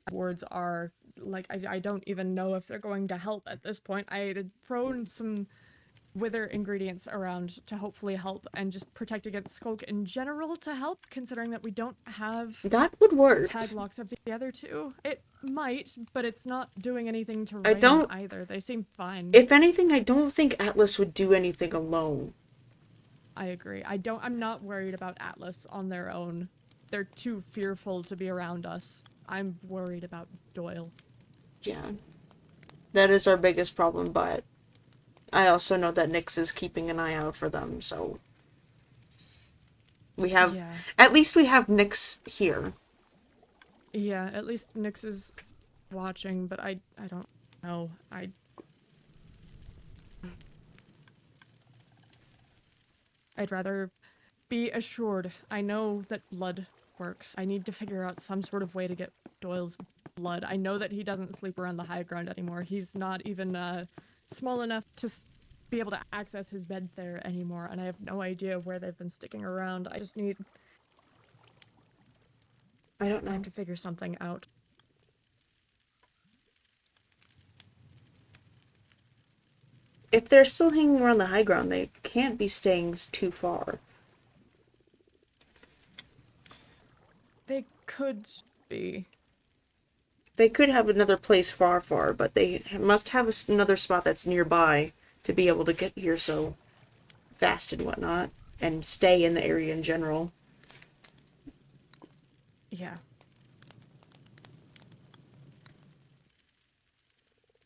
what words are. Like, I don't even know if they're going to help at this point. I had thrown some wither ingredients around to hopefully help and just protect against skulk in general to help, considering that we don't have that would work. Tag locks of the other two. It might, but it's not doing anything to I rain don't either. They seem fine. If anything, I don't think Atlas would do anything alone. I agree. I'm not worried about Atlas on their own. They're too fearful to be around us. I'm worried about Doyle. Yeah. That is our biggest problem, but I also know that Nyx is keeping an eye out for them, so we have at least we have Nyx here. Yeah, at least Nyx is watching, but I don't know. I'd rather be assured. I know that blood works. I need to figure out some sort of way to get Doyle's blood. I know that he doesn't sleep around the high ground anymore. He's not even small enough to be able to access his bed there anymore, and I have no idea where they've been sticking around. I just need... I don't know. I have to figure something out. If they're still hanging around the high ground, they can't be staying too far. They could be. They could have another place far, but they must have another spot that's nearby to be able to get here so fast and whatnot, and stay in the area in general. Yeah.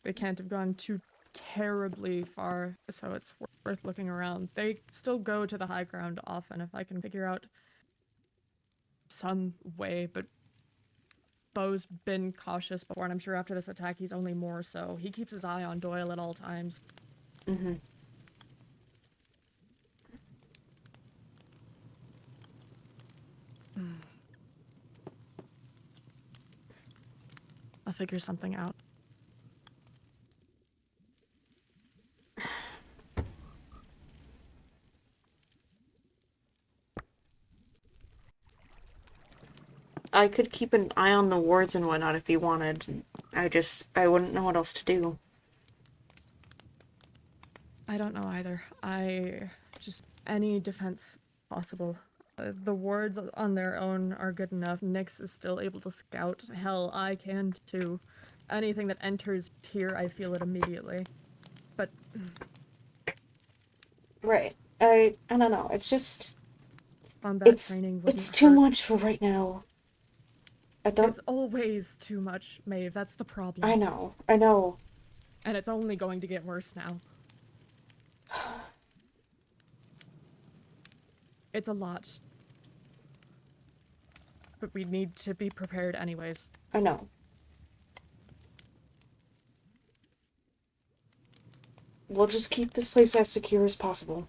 They can't have gone too terribly far, so it's worth looking around. They still go to the high ground often if I can figure out some way, but Bo's been cautious before, and I'm sure after this attack he's only more so. He keeps his eye on Doyle at all times. Mm-hmm. I'll figure something out. I could keep an eye on the wards and whatnot if you wanted. I wouldn't know what else to do. I don't know either. Just any defense possible. The wards on their own are good enough. Nyx is still able to scout. Hell, I can too. Anything that enters here, I feel it immediately. But... Right. I don't know. It's just... Combat training it's too much for right now. It's always too much, Maeve. That's the problem. I know. And it's only going to get worse now. It's a lot. But we need to be prepared anyways. I know. We'll just keep this place as secure as possible.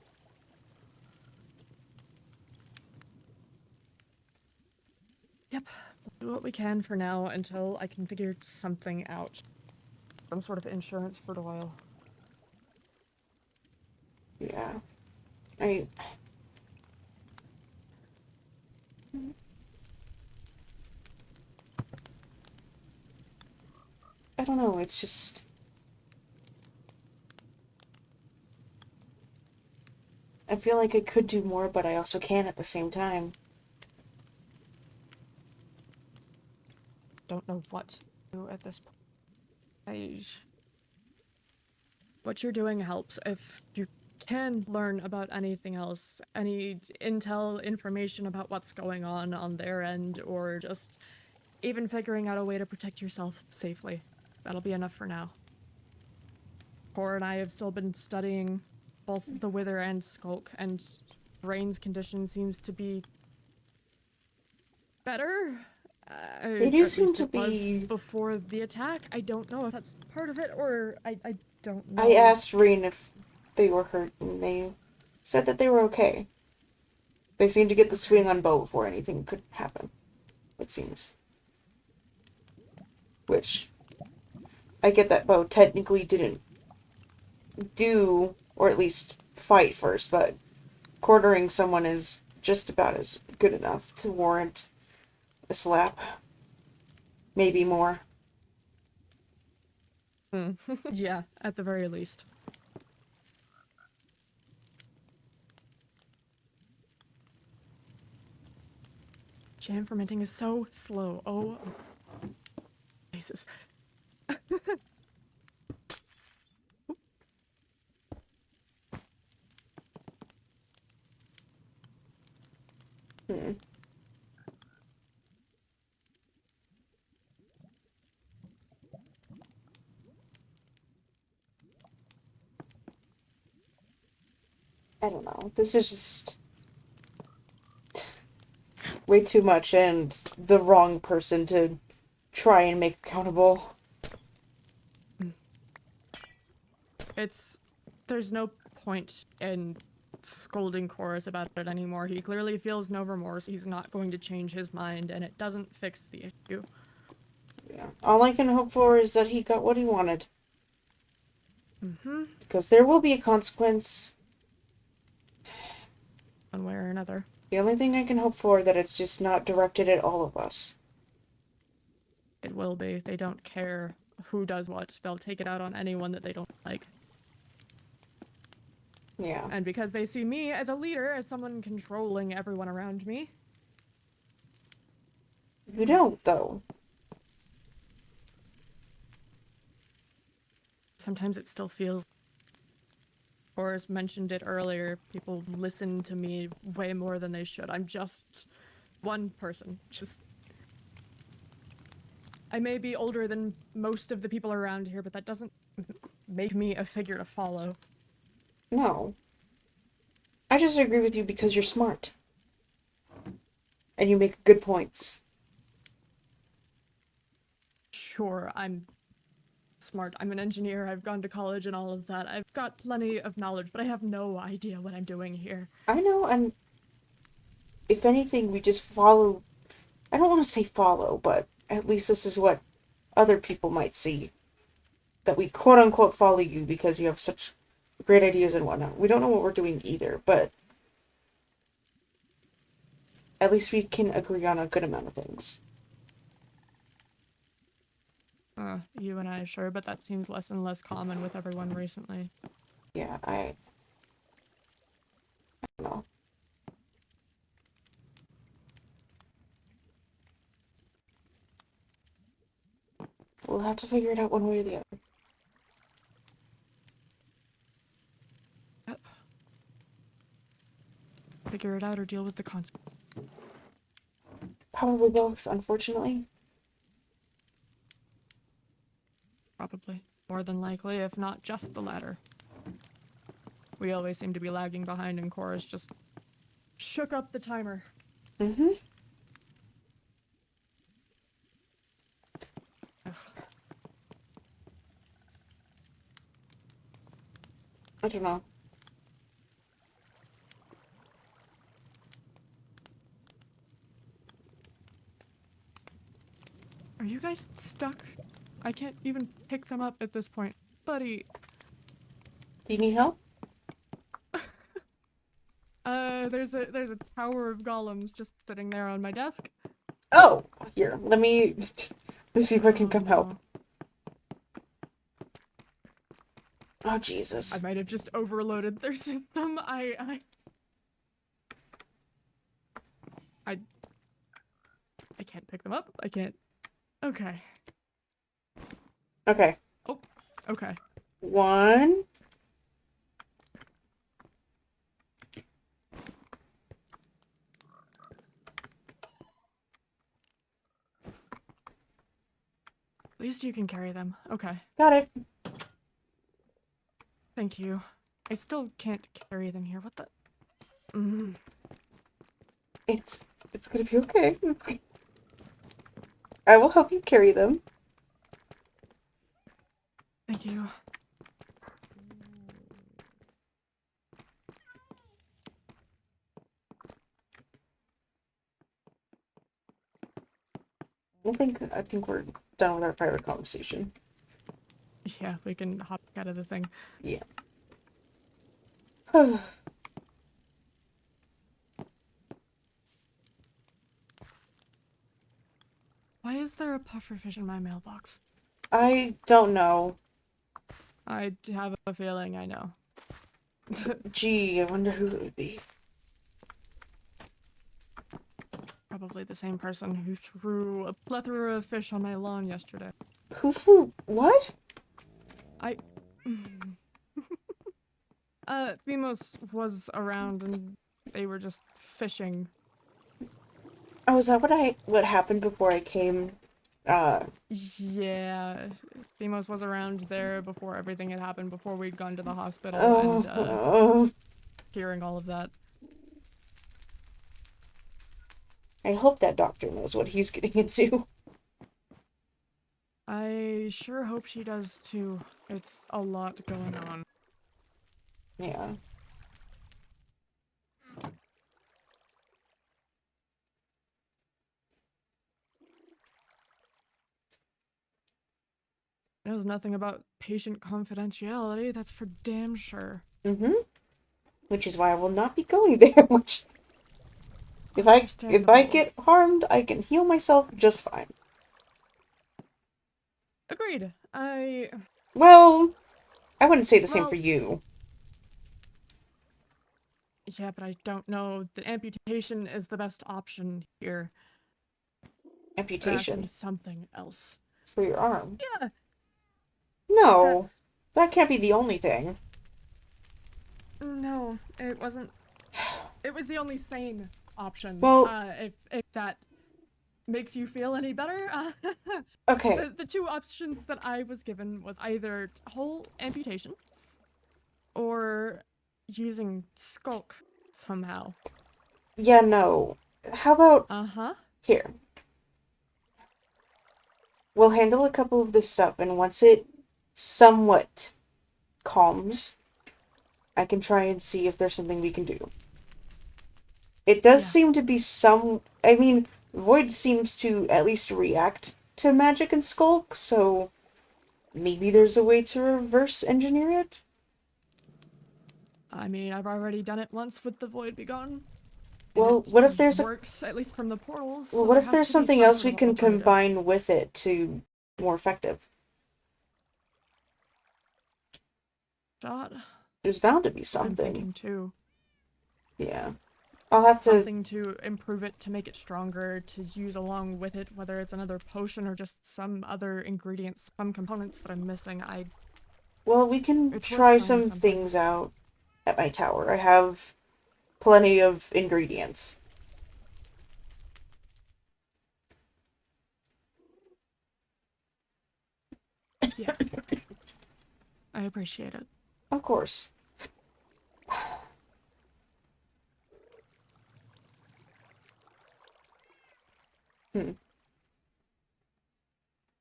Yep. We'll do what we can for now until I can figure something out. Some sort of insurance for Doyle. Yeah. I don't know, it's just... I feel like I could do more, but I also can at the same time. Don't know what to do at this point. What you're doing helps. If you can learn about anything else, any intel information about what's going on their end, or just even figuring out a way to protect yourself safely. That'll be enough for now. Cor and I have still been studying both the Wither and Skulk, and Rain's condition seems to be better. They do At seem least to it was be. before the attack. I don't know if that's part of it, or I don't know. I asked Rain if they were hurt, and they said that they were okay. They seemed to get the swing on Bo before anything could happen, it seems. Which, I get that Bo technically didn't do, or at least fight first, but quartering someone is just about as good enough to warrant a slap. Maybe more. Yeah, at the very least. Jam fermenting is so slow. Oh, Jesus. Hmm. I don't know. This is just way too much and the wrong person to try and make accountable. There's no point in scolding Coris about it anymore. He clearly feels no remorse. He's not going to change his mind, and it doesn't fix the issue. Yeah. All I can hope for is that he got what he wanted. Mm-hmm. Because there will be a consequence. One way or another. The only thing I can hope for is that it's just not directed at all of us. It will be. They don't care who does what. They'll take it out on anyone that they don't like. Yeah. And because they see me as a leader, as someone controlling everyone around me. You don't, though. Sometimes it still feels. Boris mentioned it earlier. People listen to me way more than they should. I'm just one person. I may be older than most of the people around here, but that doesn't make me a figure to follow. No. I just agree with you because you're smart. And you make good points. Sure, I'm smart. I'm an engineer. I've gone to college and all of that. I've got plenty of knowledge, but I have no idea what I'm doing here. I know, and if anything, we just follow. I don't want to say follow, but at least this is what other people might see. That we quote unquote follow you because you have such great ideas and whatnot. We don't know what we're doing either, but at least we can agree on a good amount of things. You and I, sure, but that seems less and less common with everyone recently. Yeah, I don't know. We'll have to figure it out one way or the other. Yep. Figure it out or deal with the consequences. Probably both, unfortunately. Probably. More than likely, if not just the latter. We always seem to be lagging behind, and Coris just shook up the timer. Mm-hmm. Ugh. I don't know. Are you guys stuck? I can't even pick them up at this point. Buddy. Do you need help? There's a tower of golems just sitting there on my desk. Oh, here. Let me see if I can come help. Oh, Jesus. I might have just overloaded their system. I can't pick them up. I can't. Okay. Okay. Oh, okay. 1. At least you can carry them. Okay. Got it. Thank you. I still can't carry them here. What the? Mm. It's gonna be okay. I will help you carry them. Thank you. I think we're done with our private conversation. Yeah, we can hop out of the thing. Yeah. Why is there a pufferfish in my mailbox? I don't know. I have a feeling I know. Gee, I wonder who it would be. Probably the same person who threw a plethora of fish on my lawn yesterday. Who flew? What? Themos was around and they were just fishing. Oh, is that what happened before I came? Yeah, Themos was around there before everything had happened, before we'd gone to the hospital and, hearing all of that. I hope that doctor knows what he's getting into. I sure hope she does too. It's a lot going on. Yeah. Knows nothing about patient confidentiality, that's for damn sure. Mm-hmm. Which is why I will not be going there. Which, if I Understandable. get harmed, I can heal myself just fine. Agreed. Well, I wouldn't say the same Well- for you. Yeah, but I don't know. The amputation is the best option here. There has to Amputation be something else. for your arm. Yeah. No, that can't be the only thing. No, it wasn't. It was the only sane option. Well- if that makes you feel any better. Okay. The two options that I was given was either whole amputation or using skulk somehow. Yeah, no. How about Uh-huh. here? We'll handle a couple of this stuff, and once it somewhat calms, I can try and see if there's something we can do. It does seem to be some... I mean, Void seems to at least react to magic and skulk, so maybe there's a way to reverse engineer it? I mean, I've already done it once with the Void Begone. Well, what if there's works, at least from the portals. Well, so what there if has there's to be something some else sort we of can alternative. combine with it to be more effective? Shot. There's bound to be I'm something. thinking too. Yeah. I'll have to... Something to improve it, to make it stronger, to use along with it, whether it's another potion or just some other ingredients, some components that I'm missing. Well, we can It's worth try trying some something. things out at my tower. I have plenty of ingredients. Yeah. I appreciate it. Of course.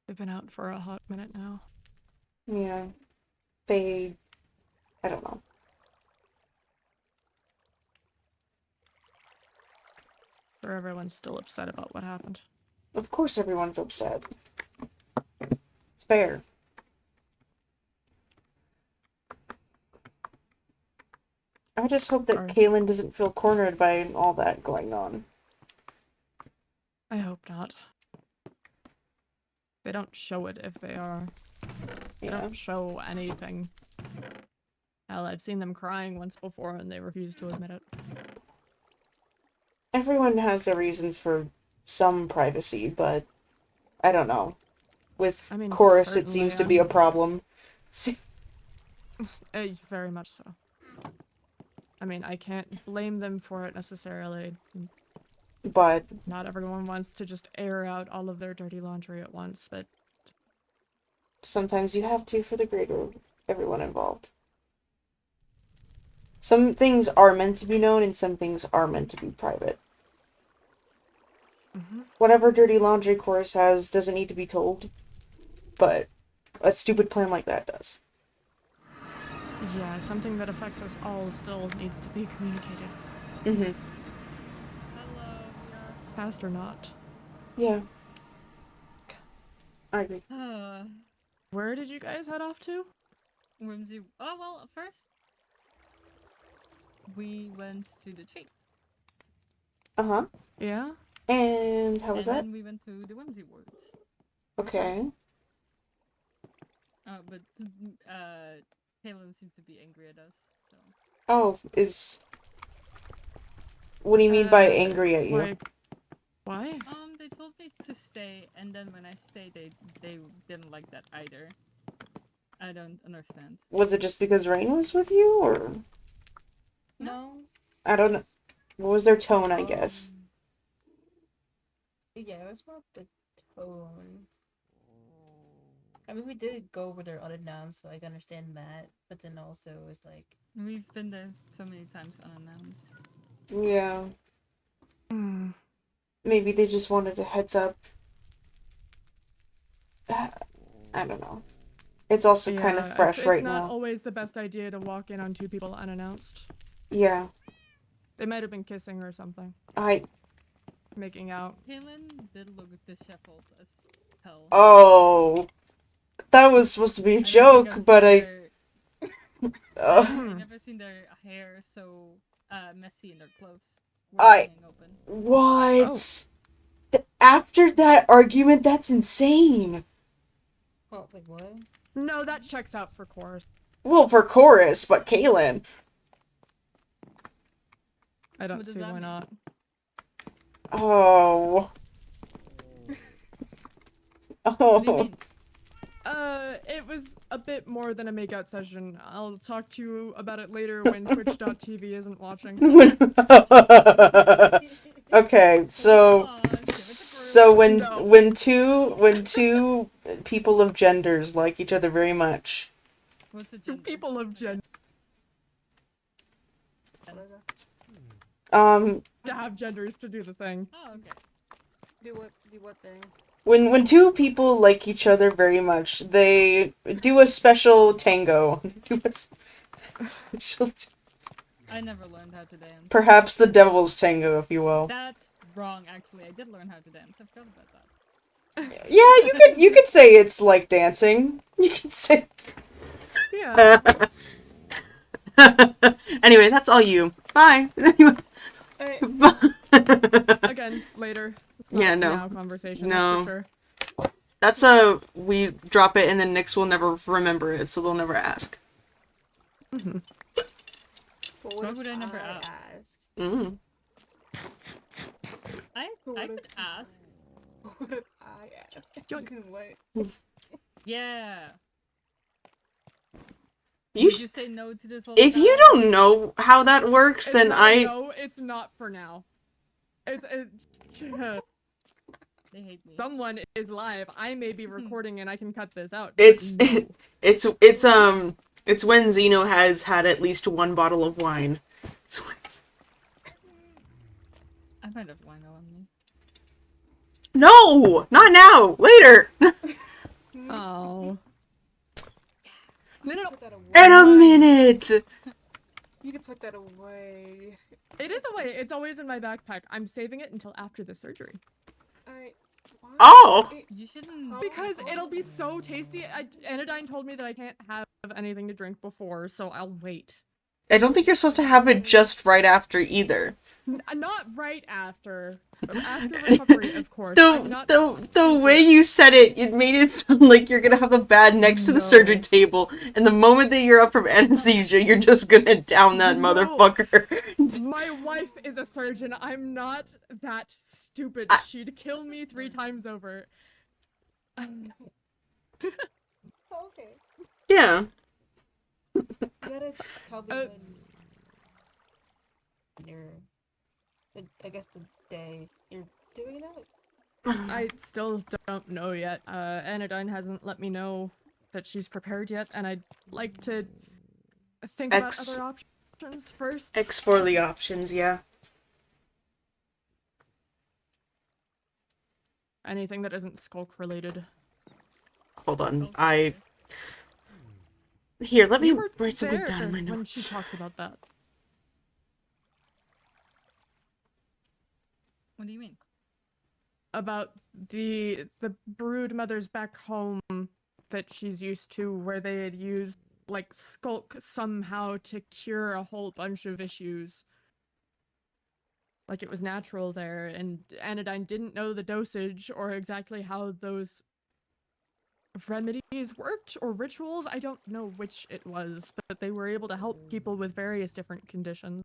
They've been out for a hot minute now. Yeah. I don't know. Or everyone's still upset about what happened. Of course everyone's upset. It's fair. I just hope that Sorry. Kaylin doesn't feel cornered by all that going on. I hope not. They don't show it if they are. They Yeah. don't show anything. Hell, I've seen them crying once before and they refuse to admit it. Everyone has their reasons for some privacy, but I don't know. With I mean, Coris, it certainly, seems to be a problem. Very much so. I mean, I can't blame them for it necessarily. But Not everyone wants to just air out all of their dirty laundry at once, but Sometimes you have to for the greater of everyone involved. Some things are meant to be known and some things are meant to be private. Whatever dirty laundry Coris has doesn't need to be told, but a stupid plan like that does. Yeah, something that affects us all still needs to be communicated. Mm-hmm. Hello, we are. Fast or not. Yeah. I agree. Where did you guys head off to? Whimsy. Oh, well, first we went to the tree. Uh-huh. Yeah? And how was that? And then we went to the Whimsy Woods. Okay. But Kaylin seemed to be angry at us. So. Oh, what do you mean by angry at you? Like, why? They told me to stay, and then when I stayed, they didn't like that either. I don't understand. Was it just because Rain was with you, or? No. I don't know. What was their tone, I guess? Yeah, it was about the tone. I mean, we did go over there unannounced, so I can understand that. But then also, it's like... We've been there so many times unannounced. Yeah. Maybe they just wanted a heads up. I don't know. It's also kind of fresh right now. It's not always the best idea to walk in on two people unannounced. Yeah. They might have been kissing or something. Making out. Kaylin did look disheveled as hell. Oh. That was supposed to be a joke, but I've never seen their hair so messy in their clothes. Open. What? Oh. After that argument, that's insane. Oh, like what? No, that checks out for Coris. Well, for Coris, but Kaylin. I don't see why not. Oh. What do you mean? It was a bit more than a makeout session. I'll talk to you about it later when Twitch.tv isn't watching. Okay, so when two people of genders like each other very much. What's a gender? People of gender. To have genders to do the thing. Oh, okay. Do what thing? When two people like each other very much, they do a special tango. I never learned how to dance. Perhaps the devil's tango, if you will. That's wrong, actually. I did learn how to dance. I forgot about that. Yeah, you could say it's like dancing. You could say. Yeah. Anyway, that's all you. Bye. Again, later. It's not now conversation. No. That's for sure. That's we drop it and then Nyx will never remember it, so they'll never ask. Mm-hmm. Why would I never ask? Mm-hmm. I could ask. What if I ask? What? Yeah. You Did you say no to this whole If time? you don't know how that works, then No, it's not for now. It's They hate me. Someone is live. I may be recording and I can cut this out. It's when Zeno has had at least one bottle of wine. I might have wine on me. No! Not now! Later! Oh. No. In a minute! You need to put that away. It is away. It's always in my backpack. I'm saving it until after the surgery. Oh! You shouldn't. Because it'll be so tasty. Anodyne told me that I can't have anything to drink before, so I'll wait. I don't think you're supposed to have it just right after either. Not right after. After recovery, of course. The way you said it, it made it sound like you're gonna have the bad next to the surgery table, and the moment that you're up from anesthesia, you're just gonna down that motherfucker. My wife is a surgeon. I'm not that stupid. She'd kill me 3 times over. Okay. Yeah. You gotta tell me I guess the day you're doing it. I still don't know yet. Anodyne hasn't let me know that she's prepared yet, and I'd like to think about other options first. Explore the options, yeah. Anything that isn't skulk related. Hold on, Okay. Here, let me You were write something there down in my when she notes. talked about that. What do you mean? About the brood mothers back home that she's used to, where they had used like skulk somehow to cure a whole bunch of issues. Like it was natural there, and Anodyne didn't know the dosage or exactly how those remedies worked or rituals. I don't know which it was, but they were able to help people with various different conditions.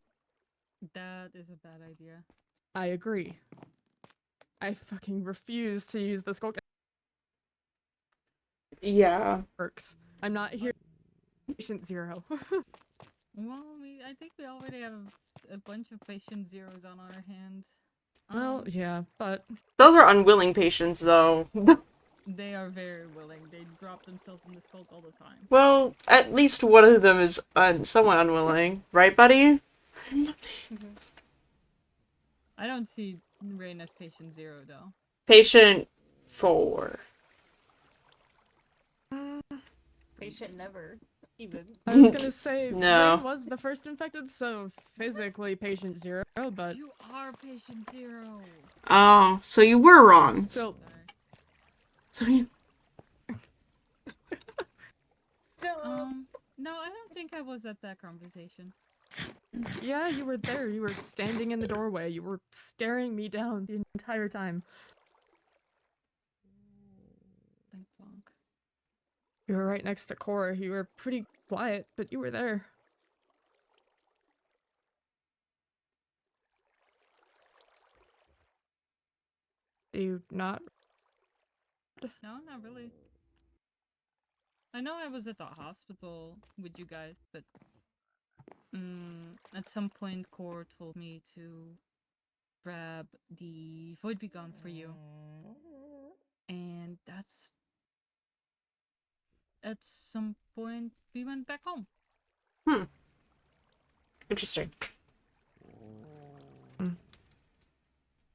That is a bad idea. I agree. I fucking refuse to use the skulk Yeah. works. I'm not here patient zero. Well, I think we already have a bunch of patient zeros on our hands. Well, yeah, but Those are unwilling patients, though. They are very willing. They drop themselves in this cult all the time. Well, at least one of them is somewhat unwilling. Right, buddy? I don't see Rain as patient zero, though. Patient 4. Patient never. Even. I was gonna say No. Rain was the first infected, so physically patient zero, but You are patient zero. Oh, so you were wrong. still. Sorry. So you... No, I don't think I was at that conversation. Yeah, you were there. You were standing in the doorway. You were staring me down the entire time. Thank Blanc. You were right next to Cora. You were pretty quiet, but you were there. You not? No, not really. I know I was at the hospital with you guys, but at some point Core told me to grab the Void Begone for you. And that's... At some point, we went back home. Interesting.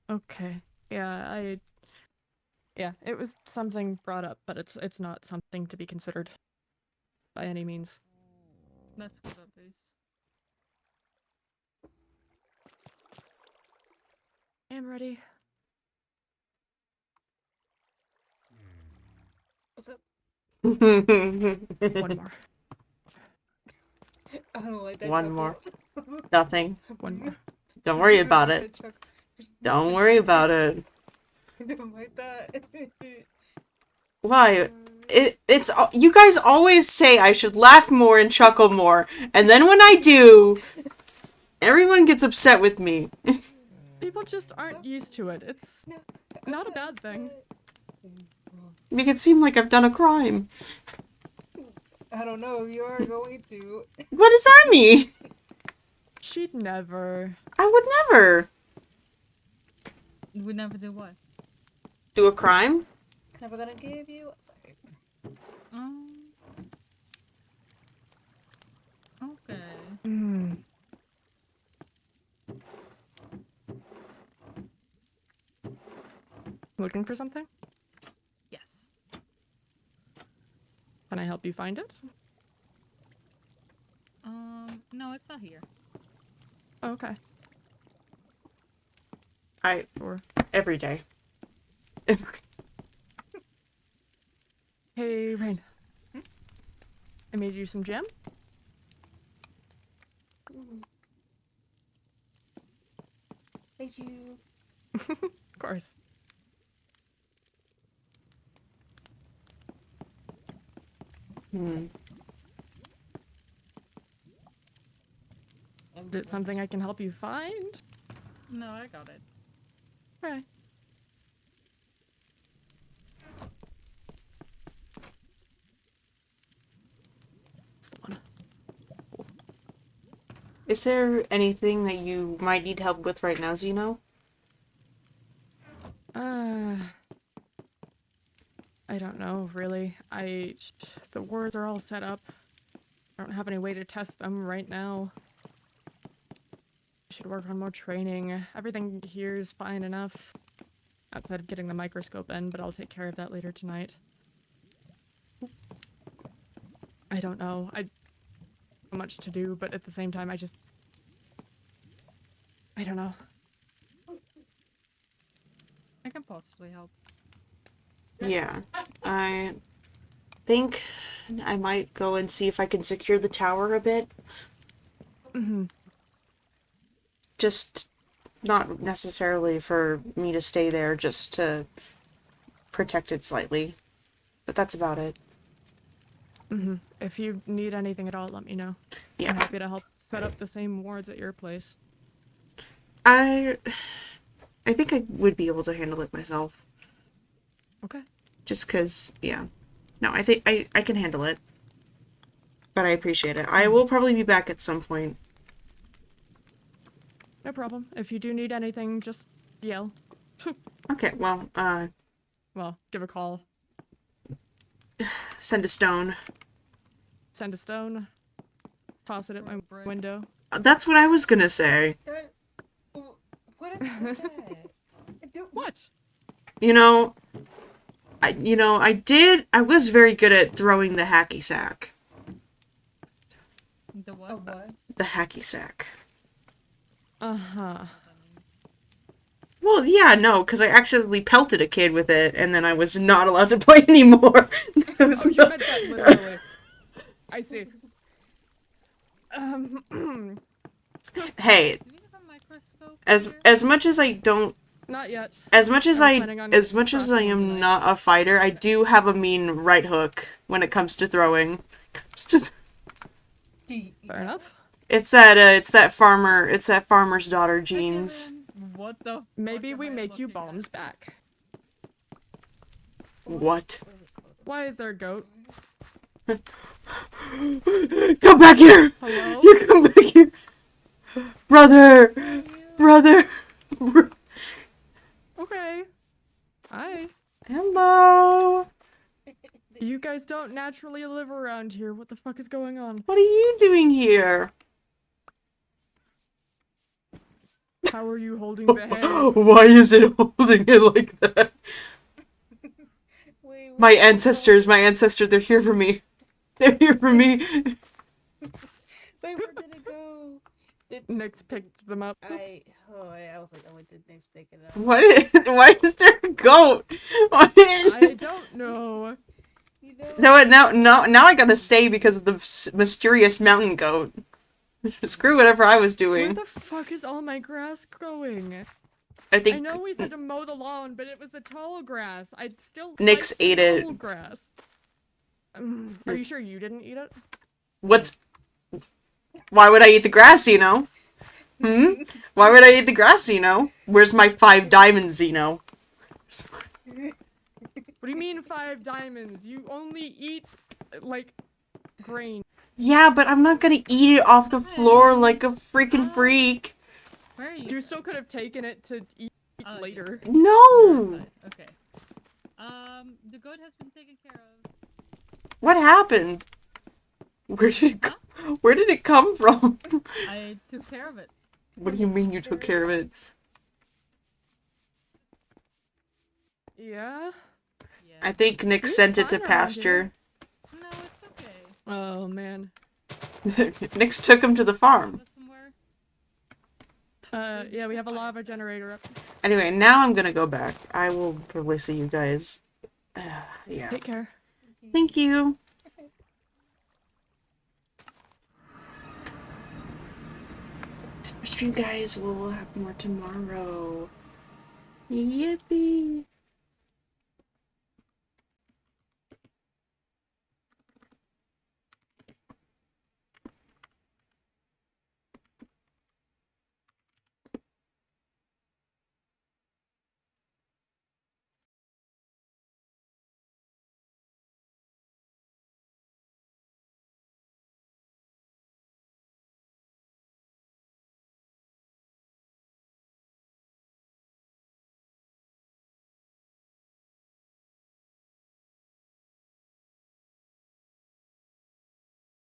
Okay. Yeah, Yeah, it was something brought up, but it's not something to be considered by any means. That's good, at least. I'm ready. What's up? One more. I don't like that. One more. Nothing. One more. Don't worry about it. Don't worry about it. I don't like that. Why? It's you guys always say I should laugh more and chuckle more, and then when I do, everyone gets upset with me. People just aren't used to it. It's not a bad thing. Make it seem like I've done a crime. I don't know. You are going to. What does that mean? She'd never. I would never We never did what? do a crime. Never gonna give you. Sorry. Okay. Looking for something? Yes. Can I help you find it? No, it's not here. Oh, okay. Sure. Every day. Hey, Rain. I made you some jam. Thank you. Of course. Is it something I can help you find? No, I got it. Okay. It's the one. Is there anything that you might need help with right now, Zeno? I don't know. know, really. The wards are all set up. I don't have any way to test them right now. I should work on more training. Everything here is fine enough. Outside of getting the microscope in, but I'll take care of that later tonight. I don't know. I have much to do, but at the same time, I don't know. I can possibly help. Yeah. I think I might go and see if I can secure the tower a bit. Mm-hmm. Just not necessarily for me to stay there, just to protect it slightly. But that's about it. Mm-hmm. If you need anything at all, let me know. Yeah. I'm happy to help set up the same wards at your place. I think I would be able to handle it myself. Okay. Just because, yeah. No, I think I can handle it. But I appreciate it. I will probably be back at some point. No problem. If you do need anything, just yell. Okay, well, Well, give a call. send a stone. Send a stone. Toss it at my window. That's what I was gonna say. That, what is that? What? You know, I was very good at throwing the hacky sack. The what? Oh, what? The hacky sack. Uh-huh. Well, yeah, no, because I accidentally pelted a kid with it, and then I was not allowed to play anymore. Oh, you meant that literally. I see. Hey, Do we have a microscope as here? much as I don't, Not yet. as much as I was planning on as much as I crossing am tonight. not a fighter, I do have a mean right hook when it comes to throwing. Fair enough. It's that farmer's daughter genes. Kevin, what the fuck Maybe am we I make you looking bombs at? back. What? Why is there a goat? Come back here! Hello? You come back here! Brother! Brother! Okay. Hi. Hello! You guys don't naturally live around here. What the fuck is going on? What are you doing here? How are you holding the hay? Why is it holding it like that? Wait, My ancestors, they're here for me. They're here for me. wait, where did it go? Nyx picked them up. I was like, oh, did things pick it up? Why is there a goat? I don't know. You know, Now I gotta stay because of the mysterious mountain goat. Screw whatever I was Where doing. the fuck is all my grass going? I think I know we said to mow the lawn, but it was the tall grass. I'd still Nyx like the ate it. tall grass. Are you sure you didn't eat it? Why would I eat the grass, Zeno? Why would I eat the grass, Zeno? Where's my 5 diamonds, Zeno? What do you mean 5 diamonds? You only eat, like, grain. Yeah, but I'm not gonna eat it off the floor like a freaking freak. Where are you? You still could have taken it to eat Oh, later. You're No! inside. Okay. The goat has been taken care of. What happened? Where did it come from? I took care of it. What do you mean you took care of it? Yeah? Yeah. I think Nick He's sent it to fine around pasture. No, it's okay. Oh, man. Nick's took him to the farm. Go somewhere. Yeah, we have a lava generator up. Anyway, now I'm gonna go back. I will probably see you guys. Yeah. Take care. Thank you. That's it for stream, guys. We'll have more tomorrow. Yippee!